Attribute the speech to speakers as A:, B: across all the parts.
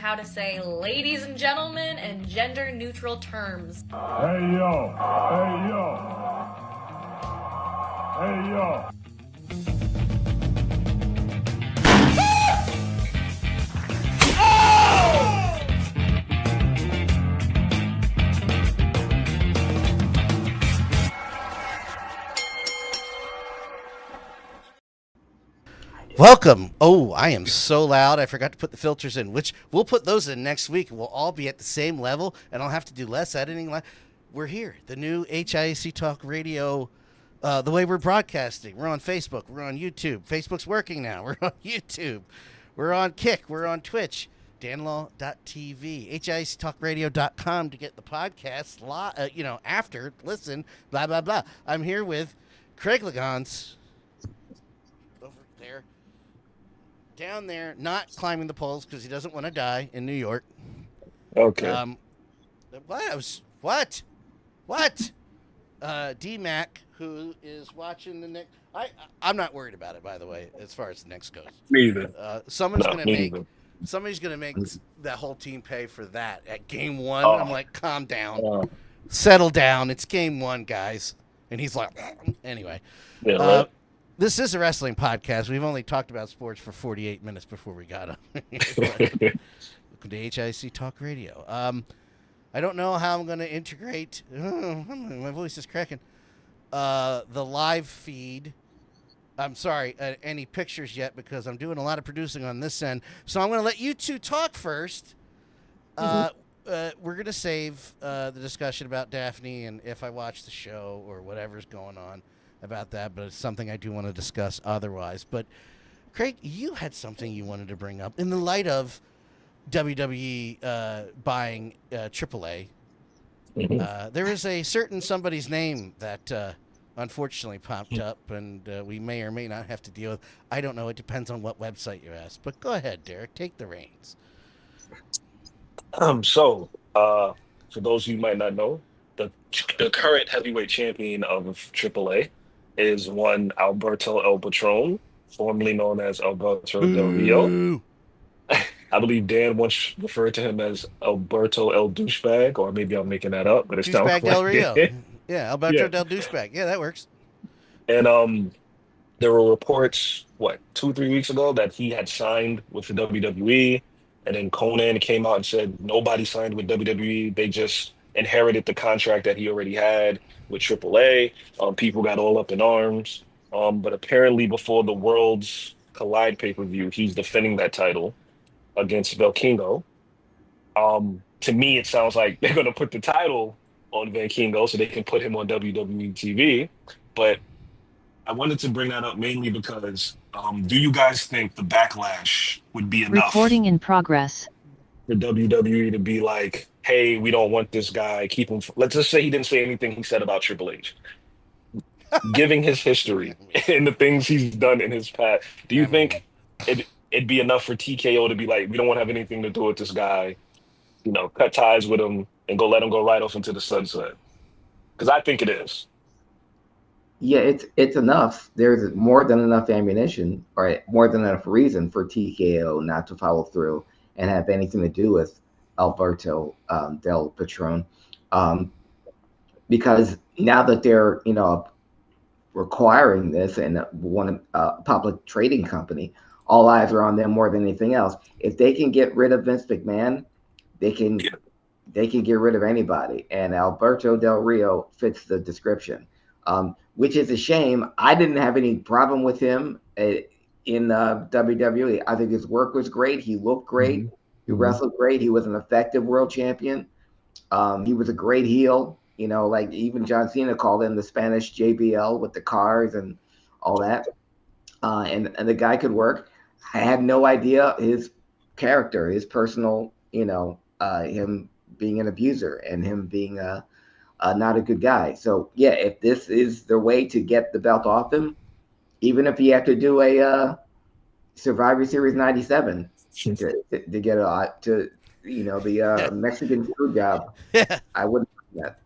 A: how to say ladies and gentlemen in gender-neutral terms.
B: Hey, yo. Hey, yo. Hey, yo.
C: Welcome. Oh, I am so loud. I forgot to put the filters in, which we'll put those in next week. We'll all be at the same level, and I'll have to do less editing. We're here, the new HIAC Talk Radio, the way we're broadcasting. We're on Facebook. We're on YouTube. Facebook's working now. We're on YouTube. We're on Kick. We're on Twitch. danlaw.tv. HIACTalkRadio.com to get the podcast, after, listen, blah, blah, blah. I'm here with Craig Lagans over there. Down there, not climbing the poles because he doesn't want to die in New York.
D: Okay.
C: What? D-Mac, who is watching the Knicks. I'm not worried about it, by the way, as far as the Knicks goes.
D: Me either.
C: Somebody's gonna make that whole team pay for that at game one. I'm like, calm down, settle down. It's game one, guys. And he's like, anyway.
D: Yeah, right.
C: This is a wrestling podcast. We've only talked about sports for 48 minutes before we got up. Welcome to HIC Talk Radio. I don't know how I'm going to integrate. My voice is cracking. The live feed. I'm sorry, any pictures yet because I'm doing a lot of producing on this end. So I'm going to let you two talk first. We're going to save the discussion about Daffney and if I watch the show or whatever's going on about that, but it's something I do want to discuss otherwise. But Craig, you had something you wanted to bring up in the light of WWE buying AAA. There is a certain somebody's name that unfortunately popped up, and we may or may not have to deal with. I don't know. It depends on what website you ask. But go ahead, Derek. Take the reins.
D: So for those who might not know, the current heavyweight champion of AAA is one Alberto El Patron, formerly known as Alberto Del Rio. I believe Dan once referred to him as Alberto El Douchebag, or maybe I'm making that up, but it's
C: Douchebag Del Rio. Yeah, Alberto Del Douchebag. Yeah, that works.
D: And there were reports, 2-3 weeks ago, that he had signed with the WWE, and then Conan came out and said nobody signed with WWE. They just inherited the contract that he already had with AAA. People got all up in arms. But apparently before the Worlds Collide pay-per-view, he's defending that title against Velkingo. To me, it sounds like they're going to put the title on Velkingo so they can put him on WWE TV. But I wanted to bring that up mainly because do you guys think the backlash would be enough?
E: Recording in progress.
D: For WWE to be like, hey, we don't want this guy, keep him. Let's just say he didn't say anything he said about Triple H. Giving his history and the things he's done in his past, do you think it'd be enough for TKO to be like, we don't want to have anything to do with this guy, cut ties with him and let him go right off into the sunset? Because I think it is.
F: Yeah, it's enough. There's more than enough ammunition, or more than enough reason for TKO not to follow through and have anything to do with Alberto Del Patron, because now that they're requiring this and one public trading company, all eyes are on them more than anything else. If they can get rid of Vince McMahon, they can get rid of anybody, and Alberto Del Rio fits the description, which is a shame. I didn't have any problem with him in WWE. I think his work was great. He looked great. He wrestled great. He was an effective world champion. He was a great heel. Like even John Cena called him the Spanish JBL with the cars and all that. And the guy could work. I had no idea his character, his personal, him being an abuser and him being not a good guy. So yeah, if this is the way to get the belt off him, even if he had to do a Survivor Series '97 to get the Mexican food job, I wouldn't do that.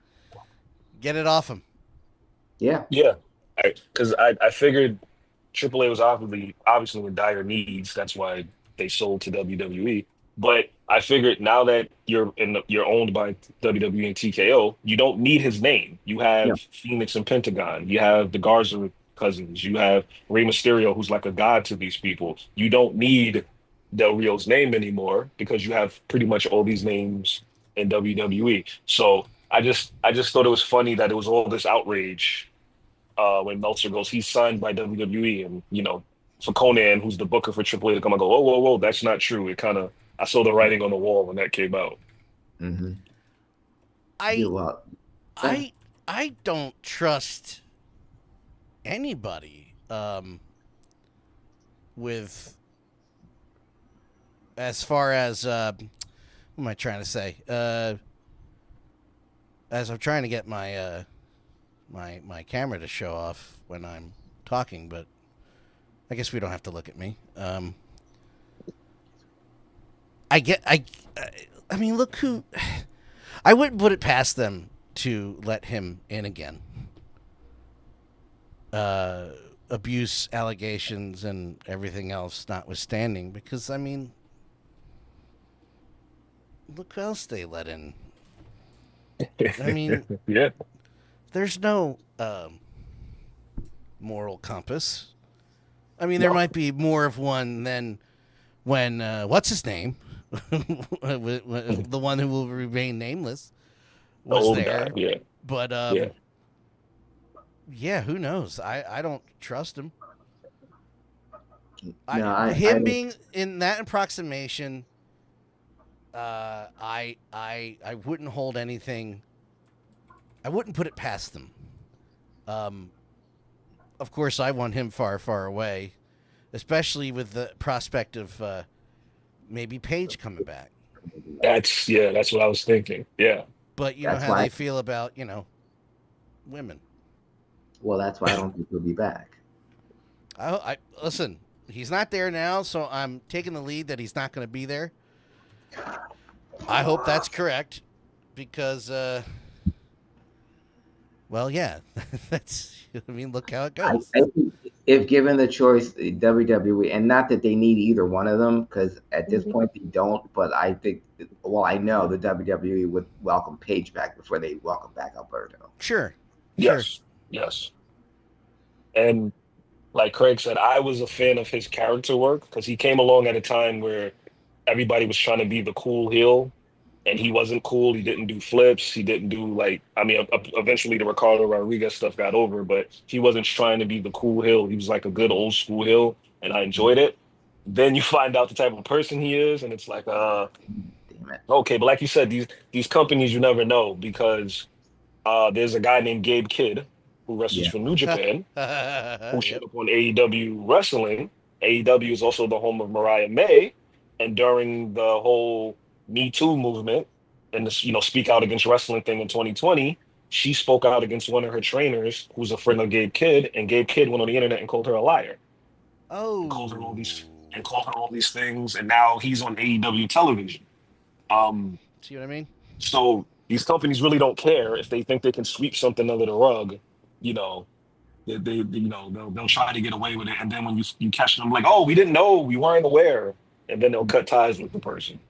C: Get it off him.
F: Yeah.
D: Yeah. Because I figured AAA was obviously in dire needs. That's why they sold to WWE. But I figured now that you're owned by WWE and TKO, you don't need his name. You
F: Yeah.
D: have Phoenix and Pentagon. You have the Garza cousins. You have Rey Mysterio, who's like a god to these people. You don't need Del Rio's name anymore because you have pretty much all these names in WWE. So I just thought it was funny that it was all this outrage when Meltzer goes, he's signed by WWE, and for Conan, who's the booker for Triple A, to come and go, whoa, whoa, whoa, that's not true. It kind of I saw the writing on the wall when that came out.
F: Mm-hmm.
C: I
F: Well,
C: I don't trust anybody with as far as what am I trying to say? As I'm trying to get my my camera to show off when I'm talking, but I guess we don't have to look at me. I mean, look who. I wouldn't put it past them to let him in again. Abuse allegations and everything else notwithstanding, because I mean, look who else they let in. I mean,
D: Yeah.
C: there's no moral compass. I mean, there
D: No.
C: might be more of one than when what's his name, the one who will remain nameless,
D: The
C: was
D: old
C: there.
D: guy. Yeah.
C: But
D: Yeah.
C: yeah, who knows? I don't trust him.
F: no, I
C: Him being in that approximation, I wouldn't hold anything. I wouldn't put it past them. Of course, I want him far, far away, especially with the prospect of maybe Paige coming back.
D: That's what I was thinking. Yeah.
C: But you know
F: That's
C: how
F: why-
C: they feel about women.
F: well, that's why I don't think he'll be back.
C: I listen. He's not there now, so I'm taking the lead that he's not going to be there. I hope that's correct, because, well, yeah, that's. I mean, look how it
F: I
C: goes.
F: think if given the choice, the WWE, and not that they need either one of them, because at this point they don't, but I think, well, I know the WWE would welcome Paige back before they welcome back Alberto.
C: Sure.
D: Yes. Yes. And like Craig said, I was a fan of his character work because he came along at a time where everybody was trying to be the cool heel, and he wasn't cool. He didn't do flips. He didn't do eventually the Ricardo Rodriguez stuff got over, but he wasn't trying to be the cool heel. He was like a good old school heel, and I enjoyed it. Then you find out the type of person he is, and it's like,
F: Damn it.
D: okay, but like you said, these companies you never know because there's a guy named Gabe Kidd who wrestles
F: Yeah.
D: for New Japan who
C: Yep.
D: showed up on AEW wrestling. AEW is also the home of Mariah May, and during the whole Me Too movement and this, speak out against wrestling thing in 2020, she spoke out against one of her trainers, who's a friend of Gabe Kidd, and Gabe Kidd went on the internet and called her a liar,
C: Oh.
D: called her all these things, and now he's on AEW television.
C: See what I mean?
D: So these companies really don't care if they think they can sweep something under the rug, you know. They'll try to get away with it, and then when you catch them, like, oh, we didn't know, we weren't aware, and then they'll cut ties with the person.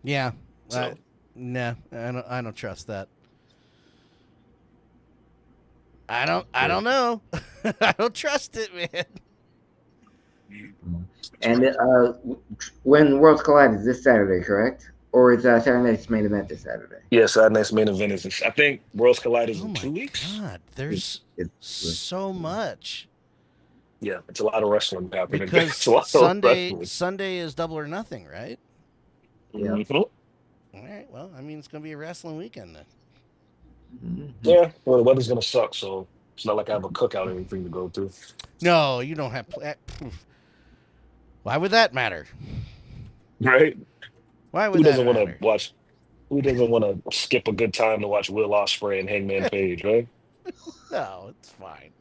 C: Yeah.
D: So
C: No, I don't trust that. I don't know. I don't trust it, man.
F: And when Worlds Collide is this Saturday, correct? Or is Saturday Night's main event this Saturday?
D: yeah, Saturday night's main event is I think Worlds Collide is
C: Oh
D: in
C: my
D: 2 weeks.
C: God, there's
F: It's
C: so much.
D: Yeah, it's a lot of wrestling happening.
C: Because
D: It's a lot of
C: Sunday
D: wrestling.
C: is Double or Nothing, right?
F: Yeah.
D: Mhm.
C: All right. Well, I mean, it's gonna be a wrestling weekend then.
F: Mhm.
D: Yeah, well, the weather's gonna suck, so it's not like I have a cookout or anything to go to.
C: No, you don't have. Why would that matter?
D: Right?
C: Why would
D: Who
C: that
D: doesn't want
C: matter?
D: to watch? Who doesn't want to skip a good time to watch Will Ospreay and Hangman Page, right?
C: No, it's fine.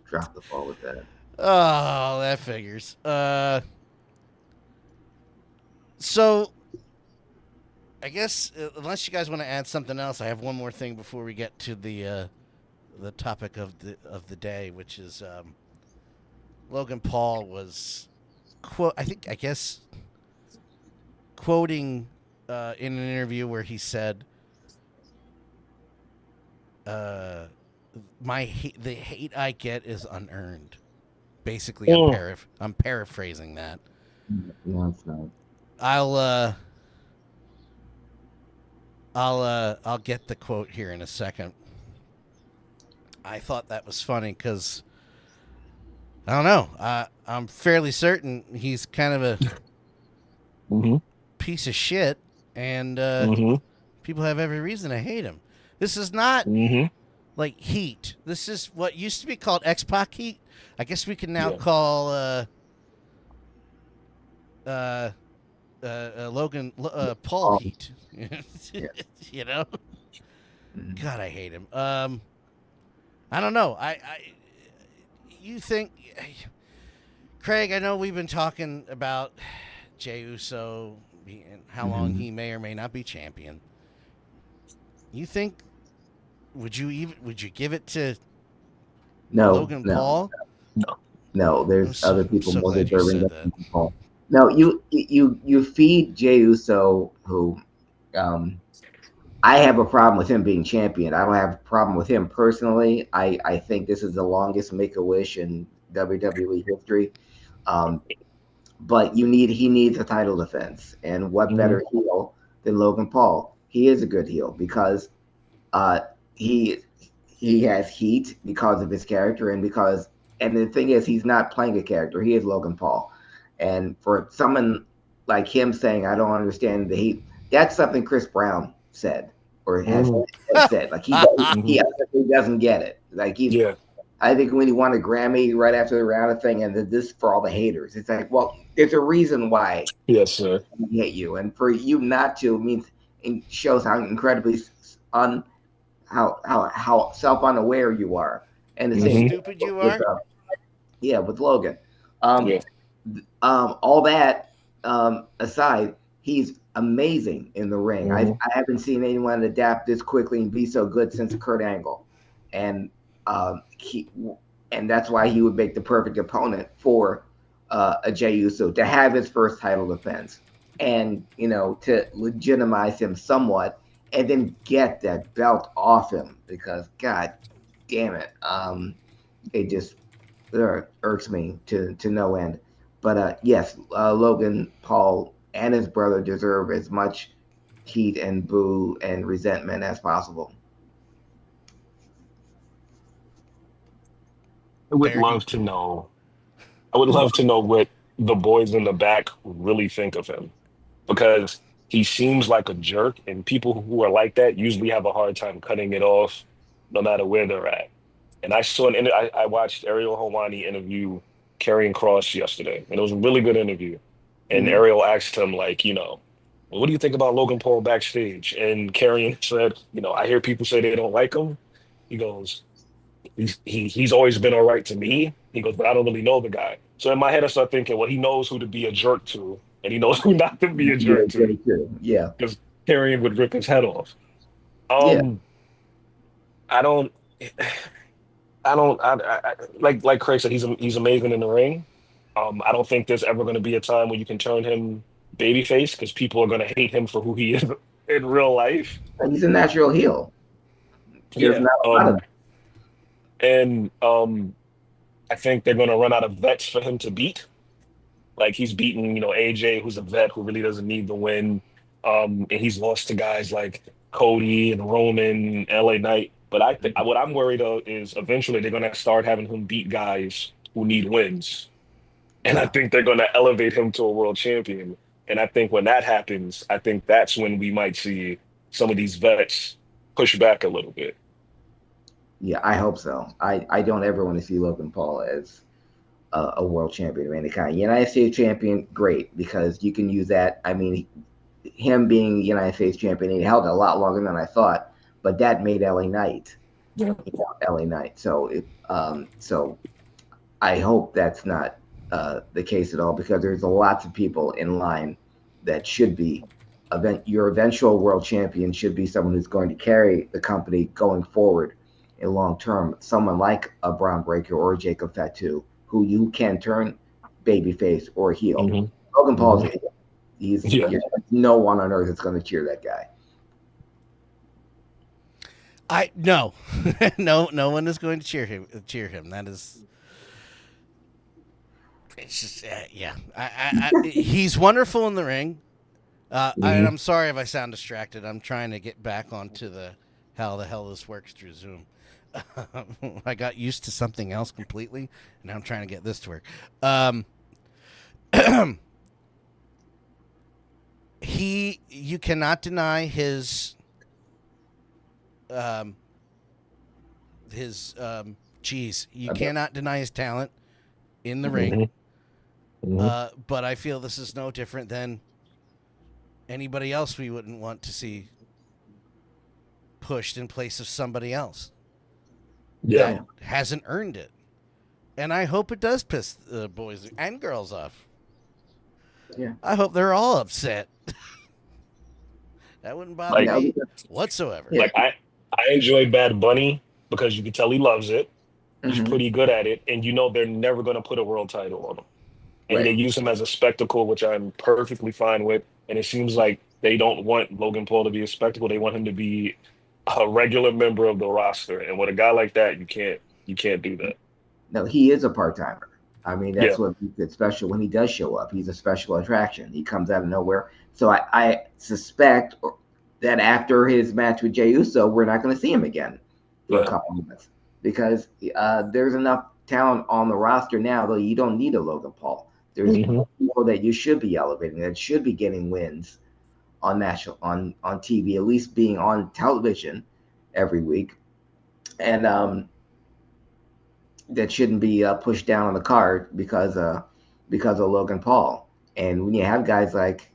F: Drop the ball with that.
C: Oh, that figures. So I guess unless you guys want to add something else, I have one more thing before we get to the topic of the day, which is Logan Paul was quoting in an interview where he said, the hate I get is unearned. Basically, I'm paraphrasing that.
F: No, it's not.
C: I'll get the quote here in a second. I thought that was funny because I don't know. I'm fairly certain he's kind of a piece of shit, and people have every reason to hate him. This is not like Heat. This is what used to be called X-Pac Heat. I guess we can now call Logan Paul Heat. You know, God, I hate him. I don't know. You think, Craig? I know we've been talking about Jey Uso and how long he may or may not be champion. You think? Would you give it to Logan Paul?
F: No. There's other people more deserving than Logan Paul. No, you feed Jey Uso, who I have a problem with him being champion. I don't have a problem with him personally. I think this is the longest Make-A-Wish in WWE history. But he needs a title defense. And what better heel than Logan Paul? He is a good heel because he has heat because of his character and the thing is he's not playing a character. He is Logan Paul. And for someone like him saying, I don't understand the heat, that's something Chris Brown said or has said. Like he doesn't get it. Like I think when he won a Grammy right after the Rihanna thing, and this for all the haters, it's like, well, there's a reason why.
D: Yes, sir.
F: He hate you, and for you not to means it shows how incredibly how self unaware you are, and the same
C: stupid you are.
F: With Logan. All that aside, he's amazing in the ring. I haven't seen anyone adapt this quickly and be so good since Kurt Angle, and that's why he would make the perfect opponent for a Jey Uso to have his first title defense, and to legitimize him somewhat, and then get that belt off him because God damn it, it just irks me to no end. But yes, Logan Paul and his brother deserve as much heat and boo and resentment as possible.
D: I would love to know what the boys in the back really think of him, because he seems like a jerk, and people who are like that usually have a hard time cutting it off, no matter where they're at. And I watched Ariel Helwani interview Karrion Kross yesterday, and it was a really good interview. And Ariel asked him, like, well, what do you think about Logan Paul backstage? And Karrion said, I hear people say they don't like him. He goes, he's always been all right to me. He goes, but I don't really know the guy. So in my head, I start thinking, well, he knows who to be a jerk to, and he knows who not to be a jerk to.
F: Yeah.
D: Because Karrion would rip his head off. Like Craig said, he's amazing in the ring. I don't think there's ever going to be a time where you can turn him babyface, because people are going to hate him for who he is in real life.
F: He's a natural heel.
D: And I think they're going to run out of vets for him to beat. Like, he's beaten, AJ, who's a vet who really doesn't need the win. And he's lost to guys like Cody and Roman, LA Knight. But I think what I'm worried of is eventually they're going to start having him beat guys who need wins. And I think they're going to elevate him to a world champion. And I think when that happens, I think that's when we might see some of these vets push back a little bit.
F: Yeah, I hope so. I don't ever want to see Logan Paul as a world champion of any kind. United States champion, great, because you can use that. I mean, him being United States champion, he held it a lot longer than I thought, but that made LA Knight. LA Knight. So I hope that's not the case at all, because there's lots of people in line that should be. Your eventual world champion should be someone who's going to carry the company going forward in long term. Someone like a Braun Breaker or a Jacob Fatu, who you can turn babyface or heel. Logan Paul's a heel. No one on earth is going to cheer that guy.
C: No, no one is going to cheer him. That is, it's just yeah. He's wonderful in the ring. And I'm sorry if I sound distracted. I'm trying to get back onto how the hell this works through Zoom. I got used to something else completely, and now I'm trying to get this to work. You cannot deny his you cannot deny his talent in the ring. But I feel this is no different than anybody else we wouldn't want to see pushed in place of somebody else that hasn't earned it. And I hope it does piss the boys and girls off.
F: Yeah.
C: I hope they're all upset. That wouldn't bother me whatsoever.
D: Like I enjoy Bad Bunny because you can tell he loves it. He's pretty good at it, and they're never going to put a world title on him. And they use him as a spectacle, which I'm perfectly fine with. And it seems like they don't want Logan Paul to be a spectacle. They want him to be a regular member of the roster. And with a guy like that, you can't do that.
F: No, he is a part-timer. I mean, that's what makes it special when he does show up. He's a special attraction. He comes out of nowhere. So I suspect that after his match with Jey Uso, we're not going to see him again for a couple of months because there's enough talent on the roster now that you don't need a Logan Paul. There's people that you should be elevating, that should be getting wins on TV, at least being on television every week, and that shouldn't be pushed down on the card because of Logan Paul. And when you have guys like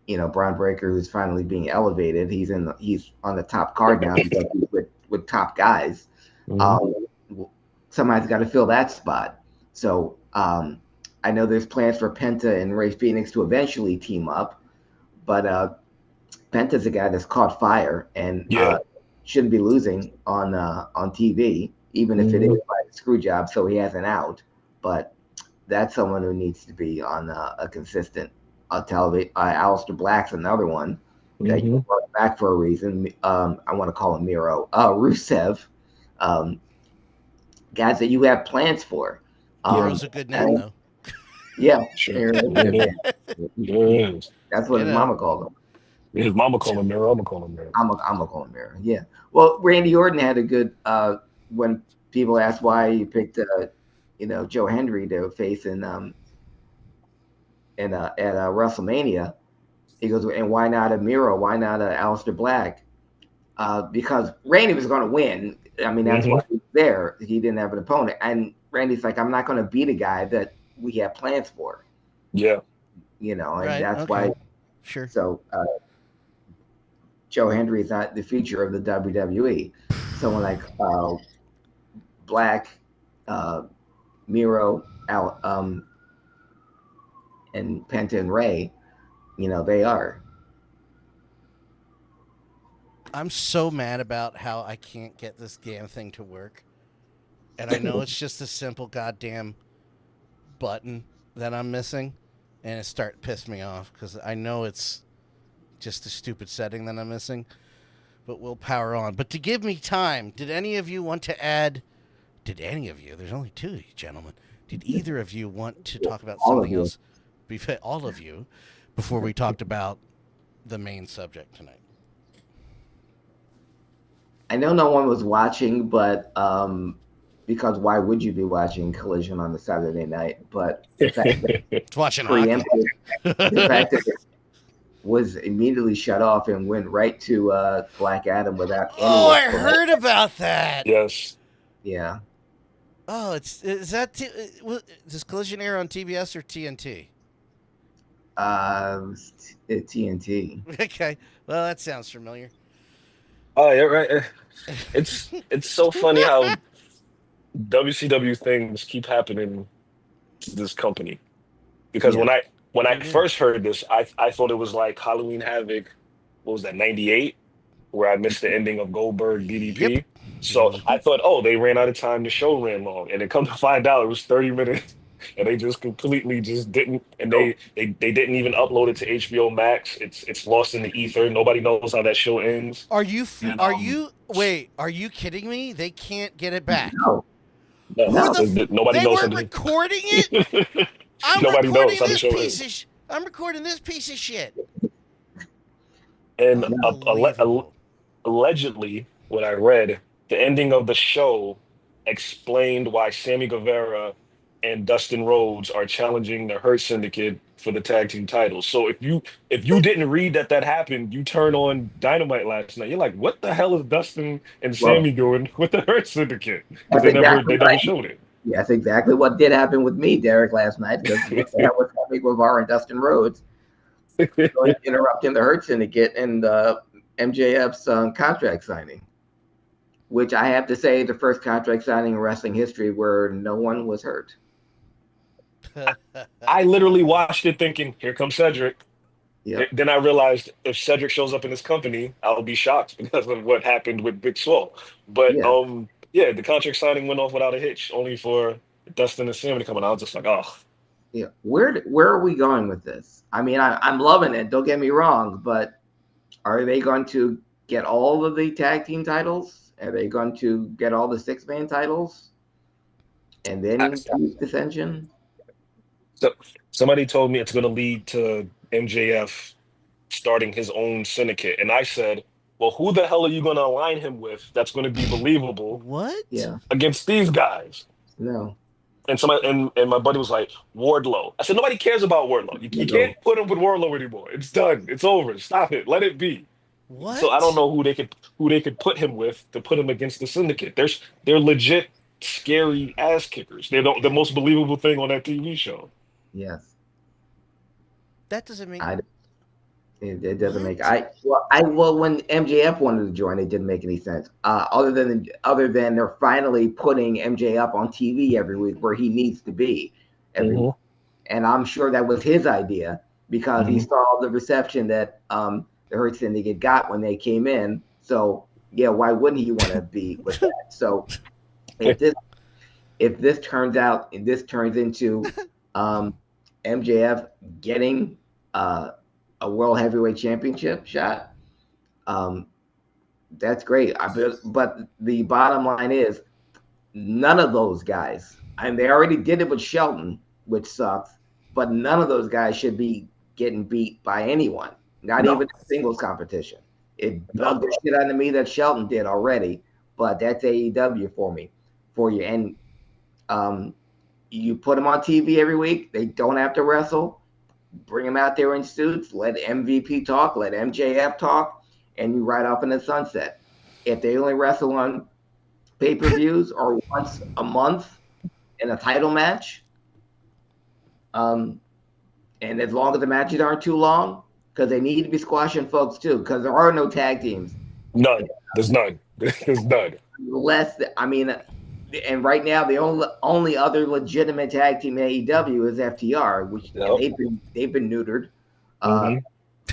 F: Braun Breaker, who's finally being elevated, he's on the top card now because he's with top guys. Somebody's got to fill that spot. So I know there's plans for Penta and Rey Fenix to eventually team up, but Penta's a guy that's caught fire and shouldn't be losing on TV, even if it is by a screw job, so he has an out. But that's someone who needs to be on a consistent television. Aleister Black's another one that you brought back for a reason. I want to call him Miro. Rusev, guys that you have plans for.
C: Miro's a good name, though.
F: Yeah,
D: sure.
F: That's what his mama called him.
D: His mama called him Miro. I'm gonna call him Miro.
F: I'm gonna call him Miro. Yeah. Well, Randy Orton had a good when people asked why he picked Joe Hendry to face at WrestleMania. He goes, and why not a Miro? Why not a Aleister Black? Because Randy was going to win. I mean, that's why he was there. He didn't have an opponent, and Randy's like, I'm not going to beat a guy that we have plans for.
D: Yeah.
F: And that's why.
C: Sure.
F: So Joe Hendry is not the future of the WWE. Someone like Black, Miro, and Penta and Ray, they are.
C: I'm so mad about how I can't get this damn thing to work. And I know it's just a simple goddamn button that I'm missing. And it's starting to piss me off because I know it's just a stupid setting that I'm missing. But we'll power on. But to give me time, did any of you want to add... There's only two of you gentlemen. Did either of you want to talk about something else? All of you, before we talked about the main subject tonight.
F: I know no one was watching, but because why would you be watching Collision on the Saturday night? But the fact that
C: it's watching hockey.
F: The fact that it was immediately shut off and went right to Black Adam without any.
C: Oh, I heard about that.
D: Yes.
F: Yeah.
C: Oh, does Collision air on TBS or TNT?
F: TNT.
C: Okay, well that sounds familiar.
D: Oh yeah, right. It's so funny how WCW things keep happening to this company. Because when I first heard this, I thought it was like Halloween Havoc. What was that, 98? Where I missed the ending of Goldberg DDP.
C: Yep.
D: So I thought, they ran out of time. The show ran long, and it come to find out it was 30 minutes. and they just completely just didn't, and they didn't even upload it to HBO Max. It's lost in the ether. Nobody knows how that show ends.
C: Are you?
D: And
C: Wait. Are you kidding me? They can't get it back.
F: No,
C: Who
F: no.
D: nobody
C: They
D: knows
C: weren't
D: how to,
C: recording it.
D: nobody knows how the show ends.
C: I'm recording this piece of shit.
D: And
C: Unbelievable.
D: allegedly, what I read, the ending of the show explained why Sammy Guevara and Dustin Rhodes are challenging the Hurt Syndicate for the tag team titles. So if you didn't read that happened, you turn on Dynamite last night. You're like, what the hell is Dustin and
F: Well,
D: Sammy doing with the Hurt Syndicate? Because
F: that's
D: they never
F: exactly
D: never
F: right.
D: showed it.
F: Yeah, that's exactly what did happen with me, Derek, last night. Because what the hell was happening with Guevara and Dustin Rhodes interrupting the Hurt Syndicate and MJF's contract signing, which I have to say, the first contract signing in wrestling history where no one was hurt.
D: I literally watched it thinking, here comes Cedric.
F: Yeah,
D: Then I realized if Cedric shows up in this company, I'll be shocked because of what happened with Big Swole. But
F: yeah,
D: yeah, the contract signing went off without a hitch, only for Dustin and Sammy to come in. I was just like, oh,
F: yeah. Where are we going with this? I mean, I'm loving it. Don't get me wrong, but are they going to get all of the tag team titles? Are they going to get all the 6-man titles? And then introduce dissension?
D: so somebody told me it's going to lead to MJF starting his own syndicate, and I said, well, who the hell are you going to align him with that's going to be believable
C: What?
F: Yeah,
D: against these guys?
F: no.
D: And somebody and my buddy was like, Wardlow. I said, nobody cares about Wardlow. You
F: No.
D: can't put him with Wardlow anymore. It's done. It's over. Stop it. Let it be.
C: What?
D: So I don't know who they could put him with to put him against the syndicate. They're legit scary ass kickers. They're the most believable thing on that TV show.
F: Yes.
C: That doesn't make.
F: It doesn't
C: What?
F: make well when MJF wanted to join, it didn't make any sense. Other than they're finally putting MJF on TV every week where he needs to be every week. And I'm sure that was his idea because he saw the reception that the Hurt Syndicate got when they came in. So yeah, why wouldn't he want to be with that? So if this turns into MJF getting a world heavyweight championship shot, that's great. But the bottom line is none of those guys, and they already did it with Shelton, which sucks, but none of those guys should be getting beat by anyone, not even in singles competition. It bugged the shit out of me that Shelton did already, but that's AEW for you. And you put them on TV every week. They don't have to wrestle. Bring them out there in suits. Let MVP talk. Let MJF talk. And you ride off in the sunset. If they only wrestle on pay-per-views or once a month in a title match, and as long as the matches aren't too long, because they need to be squashing folks too, because there are no tag teams.
D: None. There's none. There's none.
F: And right now the only other legitimate tag team in AEW is FTR, which they've been neutered.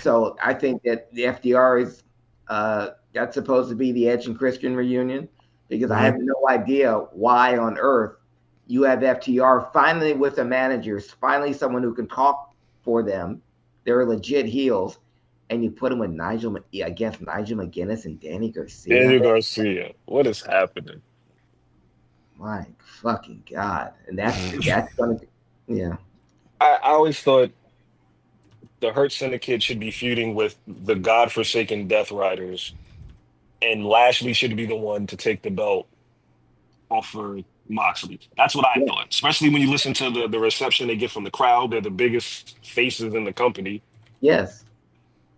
F: So I think that the FTR is that's supposed to be the Edge and Christian reunion, because I have no idea why on earth you have FTR finally with a manager, finally someone who can talk for them. They're legit heels, and you put them with against Nigel McGuinness and Danny Garcia.
D: Danny Garcia. What is happening?
F: My fucking God. And that's gonna, yeah.
D: I always thought the Hurt Syndicate should be feuding with the godforsaken Death Riders, and Lashley should be the one to take the belt off for Moxley. That's what I thought, especially when you listen to the reception they get from the crowd. They're the biggest faces in the company.
F: Yes.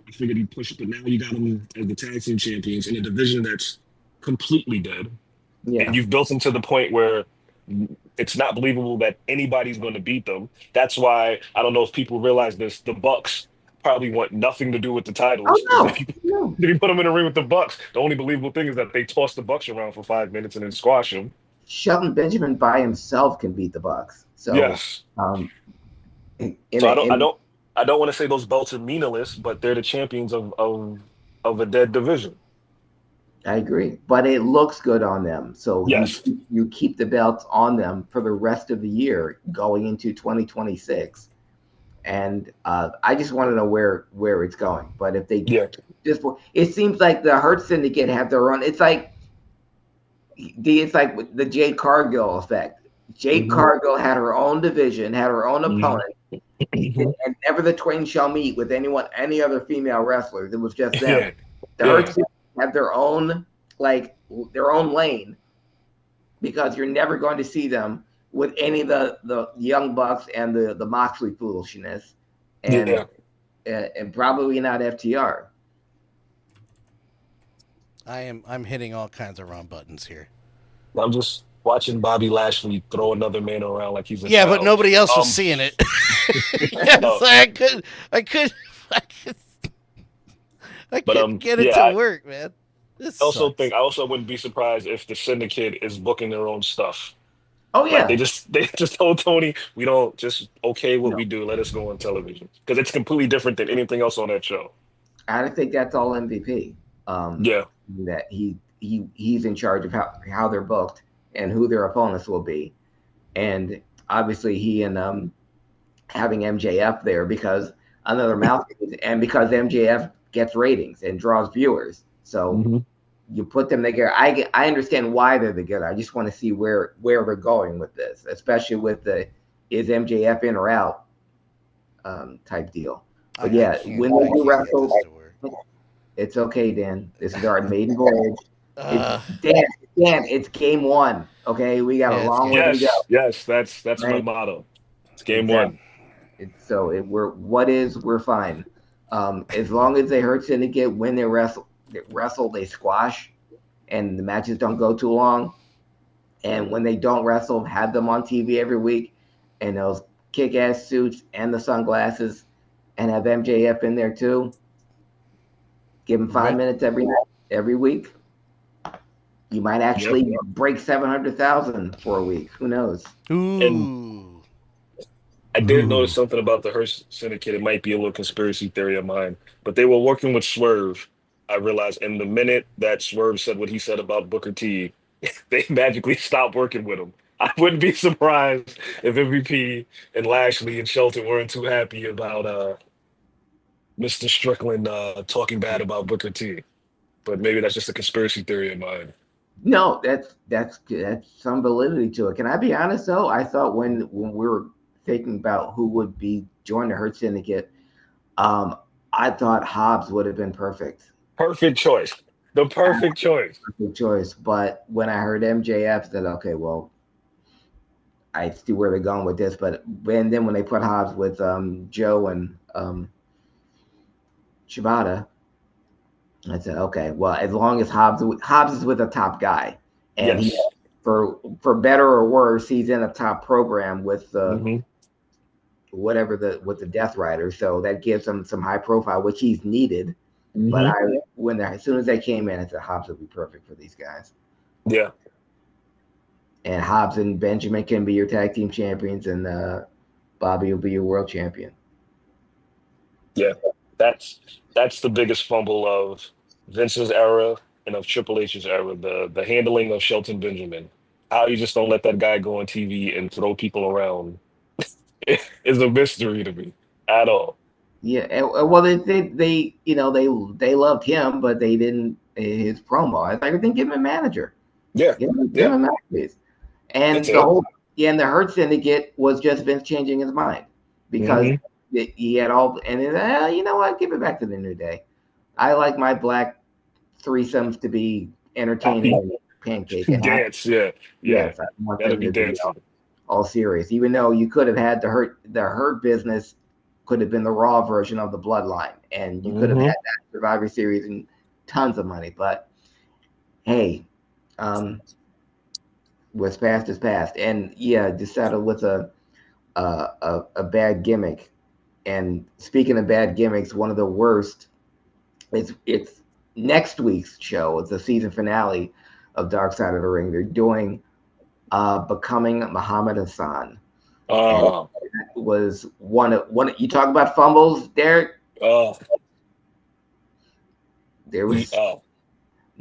D: I figured he'd push it, but now you got them as the tag team champions in a division that's completely dead.
F: Yeah.
D: And you've built them to the point where it's not believable that anybody's going to beat them. That's why, I don't know if people realize this, the Bucks probably want nothing to do with the titles.
F: Oh,
D: If you put them in a ring with the Bucks, the only believable thing is that they toss the Bucks around for 5 minutes and then squash them.
F: Shelton Benjamin by himself can beat the Bucks. So
D: yes. I don't want to say those belts are meaningless, but they're the champions of a dead division.
F: I agree, but it looks good on them. So
D: Yes.
F: you keep the belts on them for the rest of the year going into 2026. And I just want to know where it's going. But if they
D: Yeah.
F: just, it seems like the Hurt Syndicate have their own. It's like the Jade Cargill effect. Jade
D: Hmm.
F: Cargill had her own division, had her own
D: Hmm.
F: opponent, and never the twain shall meet with any other female wrestlers. It was just them.
D: Yeah.
F: The Hurt
D: Yeah.
F: Syndicate have their own their own lane because you're never going to see them with any of the Young Bucks and the Moxley foolishness, and
D: Yeah.
F: and probably not FTR.
C: I'm hitting all kinds of wrong buttons here.
D: I'm just watching Bobby Lashley throw another man around like he's a
C: Yeah, but
D: child.
C: nobody else was
D: Um,
C: seeing it. Yes,
D: no,
C: I could, I could, I
D: but
C: couldn't get it
D: yeah.
C: to work, man. This sucks.
D: I also wouldn't be surprised if the Syndicate is booking their own stuff.
F: Oh
D: Like
F: yeah,
D: they just told Tony, we don't just okay what
F: no,
D: we do. Let us go on television because it's completely different than anything else on that show.
F: I don't think that's all MVP.
D: Yeah.
F: That he's in charge of how they're booked and who their opponents will be, and obviously he and having MJF there because another mouthpiece and because MJF gets ratings and draws viewers. So
D: Hmm.
F: you put them together. I understand why they're together. I just want to see where they're going with this, especially with the is MJF in or out type deal. But
C: I
F: yeah,
C: can't,
F: when
C: I
F: they do
C: can't get
F: wrestle,
C: this to work.
F: it's okay, Dan. This is our maiden voyage. It's
C: Uh,
F: Dan. Dan, it's game one. Okay, we got a
C: yeah, it's
F: long
C: game
F: way to
C: one.
F: go.
D: Yes, yes, that's my
F: Right?
D: motto. It's game
F: Exactly.
D: one.
F: We're fine. As long as they hurt Syndicate when they squash, and the matches don't go too long. And when they don't wrestle, have them on TV every week, and those kick-ass suits and the sunglasses, and have MJF in there too. Give him five
C: Right.
F: minutes every week. You might
D: Yep.
F: actually break 700,000 for a week. Who knows?
D: And
C: Ooh.
D: I did notice
C: Ooh.
D: something about the Hearst Syndicate. It might be a little conspiracy theory of mine, but they were working with Swerve. I realized, and the minute that Swerve said what he said about Booker T, they magically stopped working with him. I wouldn't be surprised if MVP and Lashley and Shelton weren't too happy about Mr. Strickland talking bad about Booker T. But maybe that's just a conspiracy theory of mine.
F: No, that's some validity to it. Can I be honest though? I thought when we were thinking about who would be join the Hurt Syndicate, um, I thought Hobbs would have been perfect.
D: Perfect choice. The perfect choice.
F: Good choice. But when I heard MJF, said, okay, well, I see where they're going with this. But then when they put Hobbs with Joe and Shibata, I said, okay, well, as long as Hobbs is with a top guy, and he
D: Yes.
F: for better or worse, he's in a top program with
D: Hmm.
F: with the Death Rider, so that gives him some high profile, which he's needed. But
D: Hmm.
F: as soon as they came in, I said Hobbs would be perfect for these guys.
D: Yeah.
F: And Hobbs and Benjamin can be your tag team champions, and Bobby will be your world champion.
D: Yeah. That's that's the biggest fumble of Vince's era and of Triple H's era. The handling of Shelton Benjamin. How you just don't let that guy go on TV and throw people around is a mystery to me at all.
F: Yeah, well, they they loved him, but they didn't his promo. It's like, then give him a manager,
D: Yeah.
F: give
D: Yeah.
F: him a manager.
D: That's
F: And the
D: it.
F: whole and the Hurt Syndicate was just Vince changing his mind because
D: Hmm.
F: he had all and you know what, give it back to the New Day. I like my black threesomes to be entertaining and pancake and happy.
D: Dance. Yeah. Yeah.
F: Yes, I want
D: That'll
F: them
D: be
F: to be
D: dancing.
F: all serious. Even though you could have had the hurt business could have been the Raw version of the Bloodline, and you could have
D: Hmm.
F: had that Survivor Series and tons of money. But hey, um, what's past is past, and yeah, just settled with a bad gimmick. And speaking of bad gimmicks, one of the worst. It's next week's show. It's the season finale of Dark Side of the Ring. They're doing Becoming Muhammad Hassan, and
D: Uh,
F: was one. You talk about fumbles, Derek.
D: uh,
F: There was
D: uh,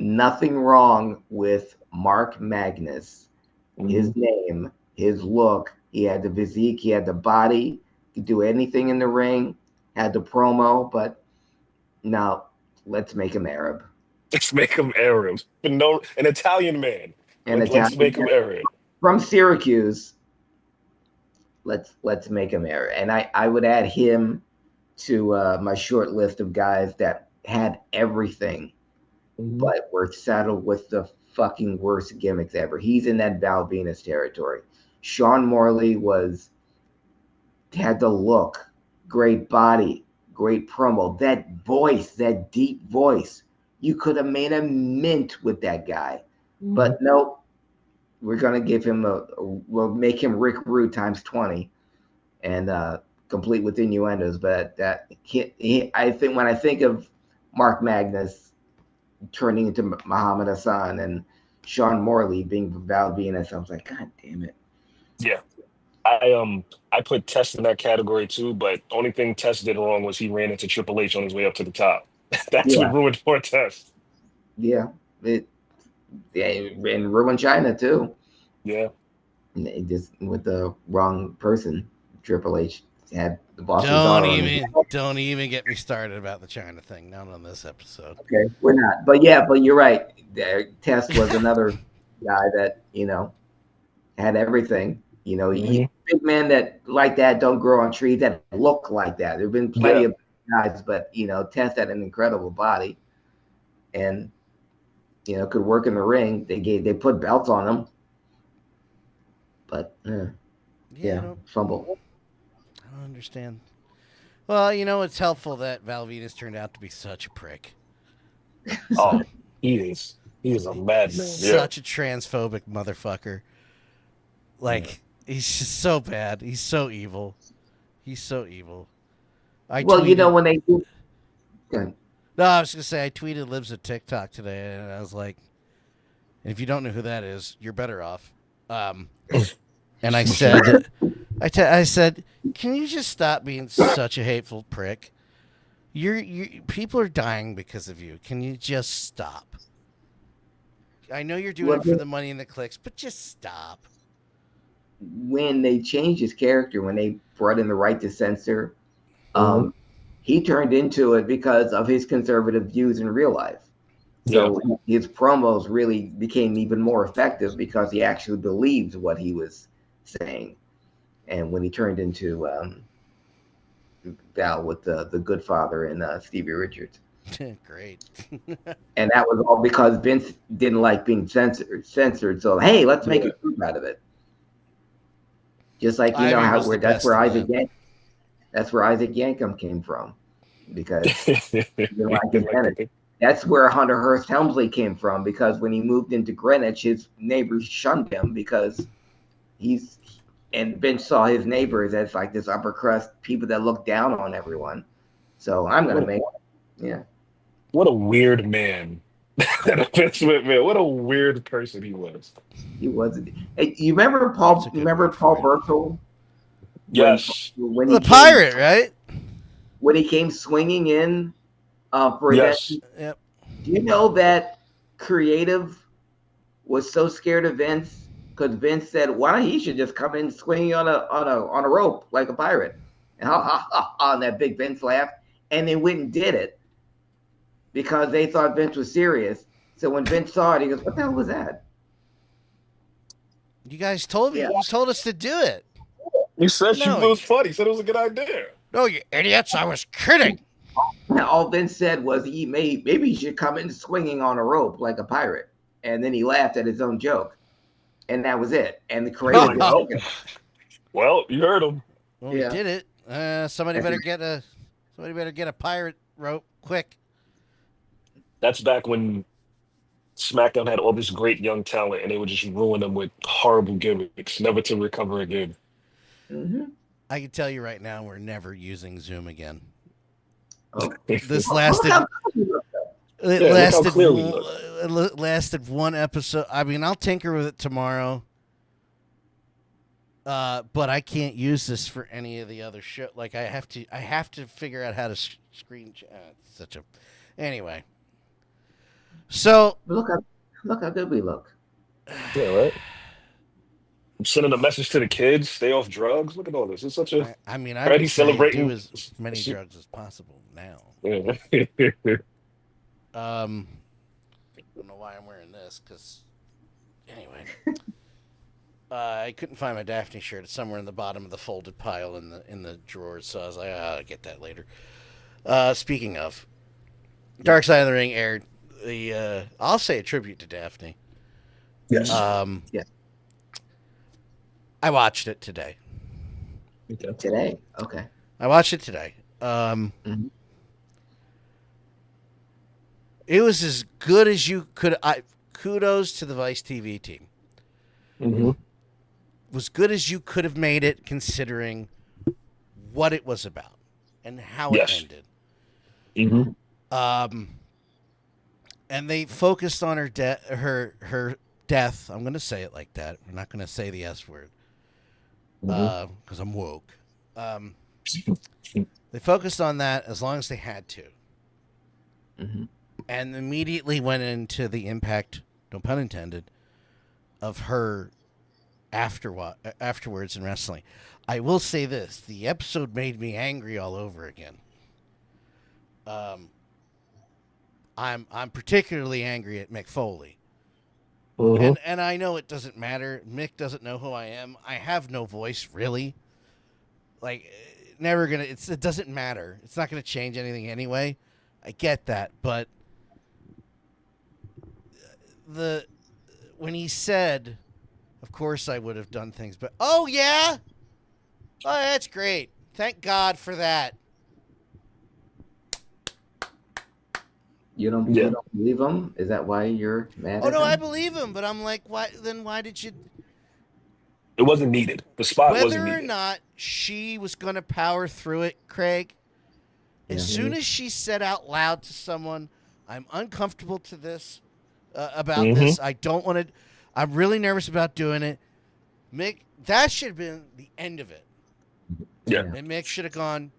F: nothing wrong with Mark Magnus. His name, his look. He had the physique. He had the body. Could do anything in the ring. Had the promo, but now let's make him Arab.
D: Let's make him Arab. No, an Italian man. Let's make him Arab.
F: From Syracuse. Let's make him Arab. And I would add him to my short list of guys that had everything, but were saddled with the fucking worst gimmicks ever. He's in that Val Venus territory. Sean Morley had the look, great body, great promo, that voice, that deep voice. You could have made a mint with that guy, but nope. We're gonna give him we'll make him Rick Rude times 20, and complete with innuendos. But I think when I think of Mark Magnus turning into Muhammad Hassan and Sean Morley being Val Venus, I was like, God damn it.
D: Yeah, I put Test in that category too. But the only thing Test did wrong was he ran into Triple H on his way up to the top. That's what ruined for Test.
F: Yeah, and ruined China too.
D: Yeah,
F: just with the wrong person. Triple H had the boss.
C: Don't even get me started about the China thing. Not on this episode.
F: Okay, we're not. But you're right. Test was another guy that had everything. Big men that like that don't grow on trees that look like that. There've been plenty of guys, but Test had an incredible body, and could work in the ring. They put belts on him, but fumble.
C: I don't understand. Well, it's helpful that Val Venus turned out to be such a prick.
D: Oh, he is a madman.
C: Such a transphobic motherfucker. Like he's just so bad. He's so evil.
F: When they do.
C: No, I was gonna say I tweeted Libs of TikTok today, and I was like, "If you don't know who that is, you're better off." And I said, I said, "Can you just stop being such a hateful prick? People are dying because of you. Can you just stop? I know you're doing it for the money and the clicks, but just stop."
F: When they changed his character, when they brought in the right to censor, he turned into it because of his conservative views in real life. So his promos really became even more effective because he actually believed what he was saying. And when he turned into Val with the Good Father and Stevie Richards.
C: Great.
F: And that was all because Vince didn't like being censored. So, hey, let's make a group out of it. Just like that's where Isaac Yankem came from, because that's where Hunter Hearst Helmsley came from, because when he moved into Greenwich, his neighbors shunned him because and Vince saw his neighbors as like this upper crust people that look down on everyone. So I'm gonna make
D: What a weird man. Vince McMahon. What a weird person he was.
F: He wasn't. Hey, you remember Paul? Paul Burchill?
D: Yes.
F: When
C: the pirate, right?
F: When he came swinging in for
D: yes.
C: Yep.
F: Do you know that Creative was so scared of Vince because Vince said, "Why he should just come in swinging on a rope like a pirate?" And that big Vince laughed, and they went and did it because they thought Vince was serious. So when Vince saw it, he goes, "What the hell was that?"
C: You guys told me. You told us to do it.
D: You said it was funny. You said it was a good idea.
C: No, you idiots! I was kidding.
F: All Vince said was maybe he should come in swinging on a rope like a pirate, and then he laughed at his own joke, and that was it. And the Creative.
D: Well, you heard him.
C: Well, we did it. Somebody better get a pirate rope quick.
D: That's back when SmackDown had all this great young talent, and they would just ruin them with horrible gimmicks, never to recover again.
F: Mm-hmm.
C: I can tell you right now, we're never using Zoom again.
F: Oh.
C: This lasted lasted one episode. I mean, I'll tinker with it tomorrow, but I can't use this for any of the other show. Like I have to figure out how to screen. Anyway. So
F: Look how good we look.
D: Yeah, right. I'm sending a message to the kids: stay off drugs. Look at all this. It's such a
C: I mean, I
D: right.
C: would
D: He's
C: say do
D: celebrating.
C: as many drugs as possible now.
D: Yeah.
C: I don't know why I'm wearing this because anyway, I couldn't find my Daffney shirt. It's somewhere in the bottom of the folded pile in the drawers. So I was like, I'll get that later. Speaking of, Dark Side of the Ring aired the I'll say a tribute to Daffney.
D: Yes.
F: Yeah.
C: I watched it today.
D: Okay.
F: Today. Okay.
C: I watched it today.
F: Mhm.
C: It was as good as you could. Kudos to the Vice TV team.
D: Mm-hmm.
C: Was good as you could have made it, considering what it was about and how it
D: Yes.
C: ended.
D: Mm-hmm.
C: And they focused on her death. I'm going to say it like that. We're not going to say the S word because I'm woke. They focused on that as long as they had to, and immediately went into the impact, no pun intended, of her afterwards in wrestling. I will say this: the episode made me angry all over again. I'm particularly angry at Mick Foley. And I know it doesn't matter. Mick doesn't know who I am. I have no voice, really. Like, never gonna. It doesn't matter. It's not gonna change anything anyway. I get that, but when he said, "Of course I would have done things," but oh yeah, oh that's great. Thank God for that.
F: You don't believe him? Is that why you're mad
C: Oh
F: at
C: no,
F: him?
C: I believe him, but I'm like, why? Then why did you?
D: It wasn't needed. The spot wasn't
C: Whether or
D: needed.
C: not she was going to power through it, Craig, as soon as she said out loud to someone, I'm uncomfortable to this, about this. I don't want to, I'm really nervous about doing it. Mick, that should have been the end of it.
D: Yeah.
C: And Mick should have gone,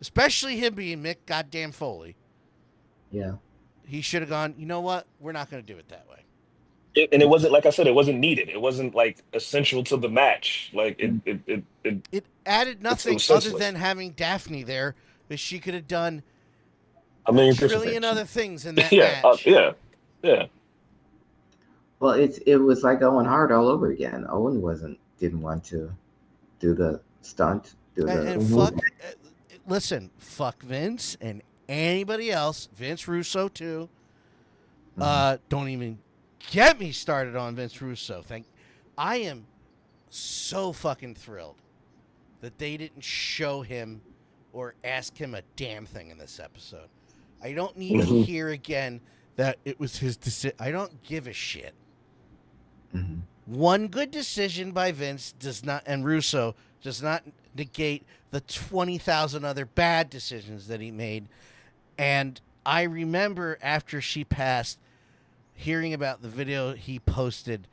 C: especially him being Mick goddamn Foley.
F: Yeah.
C: He should have gone, you know what? We're not going to do it that way.
D: And it wasn't, like I said, it wasn't needed. It wasn't like essential to the match. Like
C: It added nothing
D: was
C: other
D: senseless.
C: than having Daffney there, but she could have done
D: A
C: a
D: million different
C: trillion
D: things.
C: other things in that
D: Yeah.
C: match.
D: Yeah.
F: Well, it was like Owen Hart all over again. Owen didn't want to do the stunt,
C: And fuck, listen, fuck Vince and anybody else, Vince Russo too. Don't even get me started on Vince Russo. I am so fucking thrilled that they didn't show him or ask him a damn thing in this episode. I don't need to hear again that it was his decision. I don't give a shit. One good decision by Vince and Russo does not negate the 20,000 other bad decisions that he made. And I remember after she passed, hearing about the video he posted,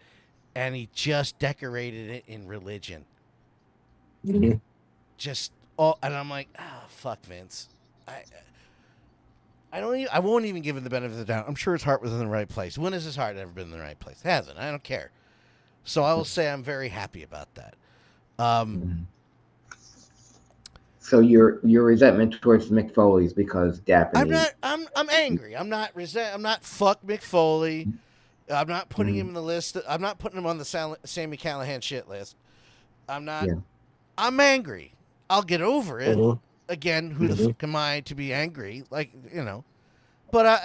C: and he just decorated it in religion. Just and I'm like, fuck Vince. I won't even give him the benefit of the doubt. I'm sure his heart was in the right place. When has his heart ever been in the right place? It hasn't. I don't care. So I will say I'm very happy about that.
F: So your resentment towards Mick Foley is because Daphne.
C: I'm angry. I'm not fuck Mick Foley. I'm not putting him in the list. I'm not putting him on the Sammy Callahan shit list. I'm not.
F: Yeah.
C: I'm angry. I'll get over it. Again, who the fuck am I to be angry? Like, you know. But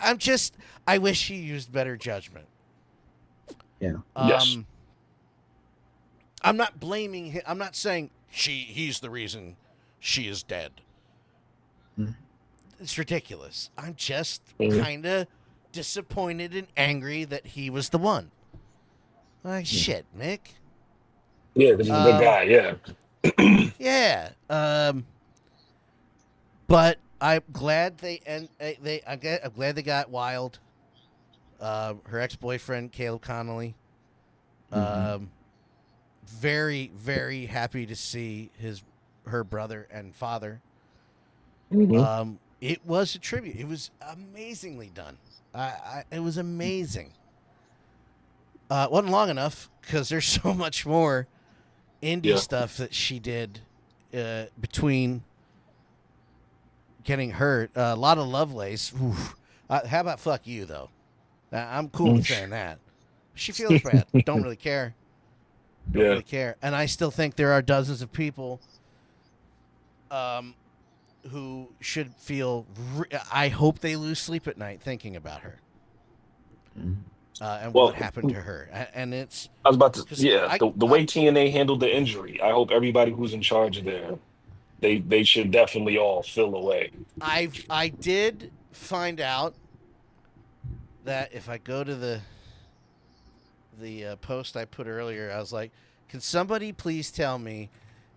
C: I'm just. I wish he used better judgment.
F: Yeah.
D: Yes.
C: I'm not blaming him. I'm not saying he's the reason she is dead. It's ridiculous. I'm just kind of disappointed and angry that he was the one. Like, shit, Mick.
D: Yeah, because he's a good guy. Yeah.
C: Yeah. But I'm glad I'm glad they got Wild. Her ex-boyfriend Caleb Connolly. Very, very happy to see her brother and father. It was a tribute. It was amazingly done. It was amazing. It wasn't long enough because there's so much more indie stuff that she did between getting hurt. A lot of Lovelace. How about fuck you, though? I'm cool with saying that. She feels bad. Don't really care. Don't really care. And I still think there are dozens of people who should feel... I hope they lose sleep at night thinking about her. And what happened to her. And it's...
D: I was about to... Yeah, the way TNA handled the injury, I hope everybody who's in charge there, they should definitely all feel away.
C: I did find out that if I go to the post I put earlier, I was like, can somebody please tell me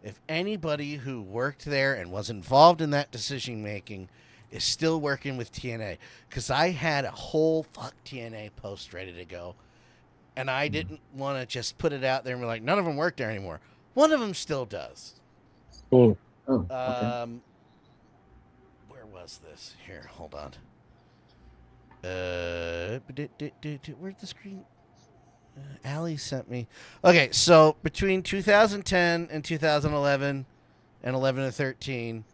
C: if anybody who worked there and was involved in that decision making is still working with TNA? Because I had a whole fuck TNA post ready to go, and I didn't want to just put it out there and be like, none of them work there anymore. One of them still does.
F: Okay.
C: Where was this? Here, hold on. Where's the screen? Allie sent me. Okay, so between 2010 and 2011 and 11 and 13,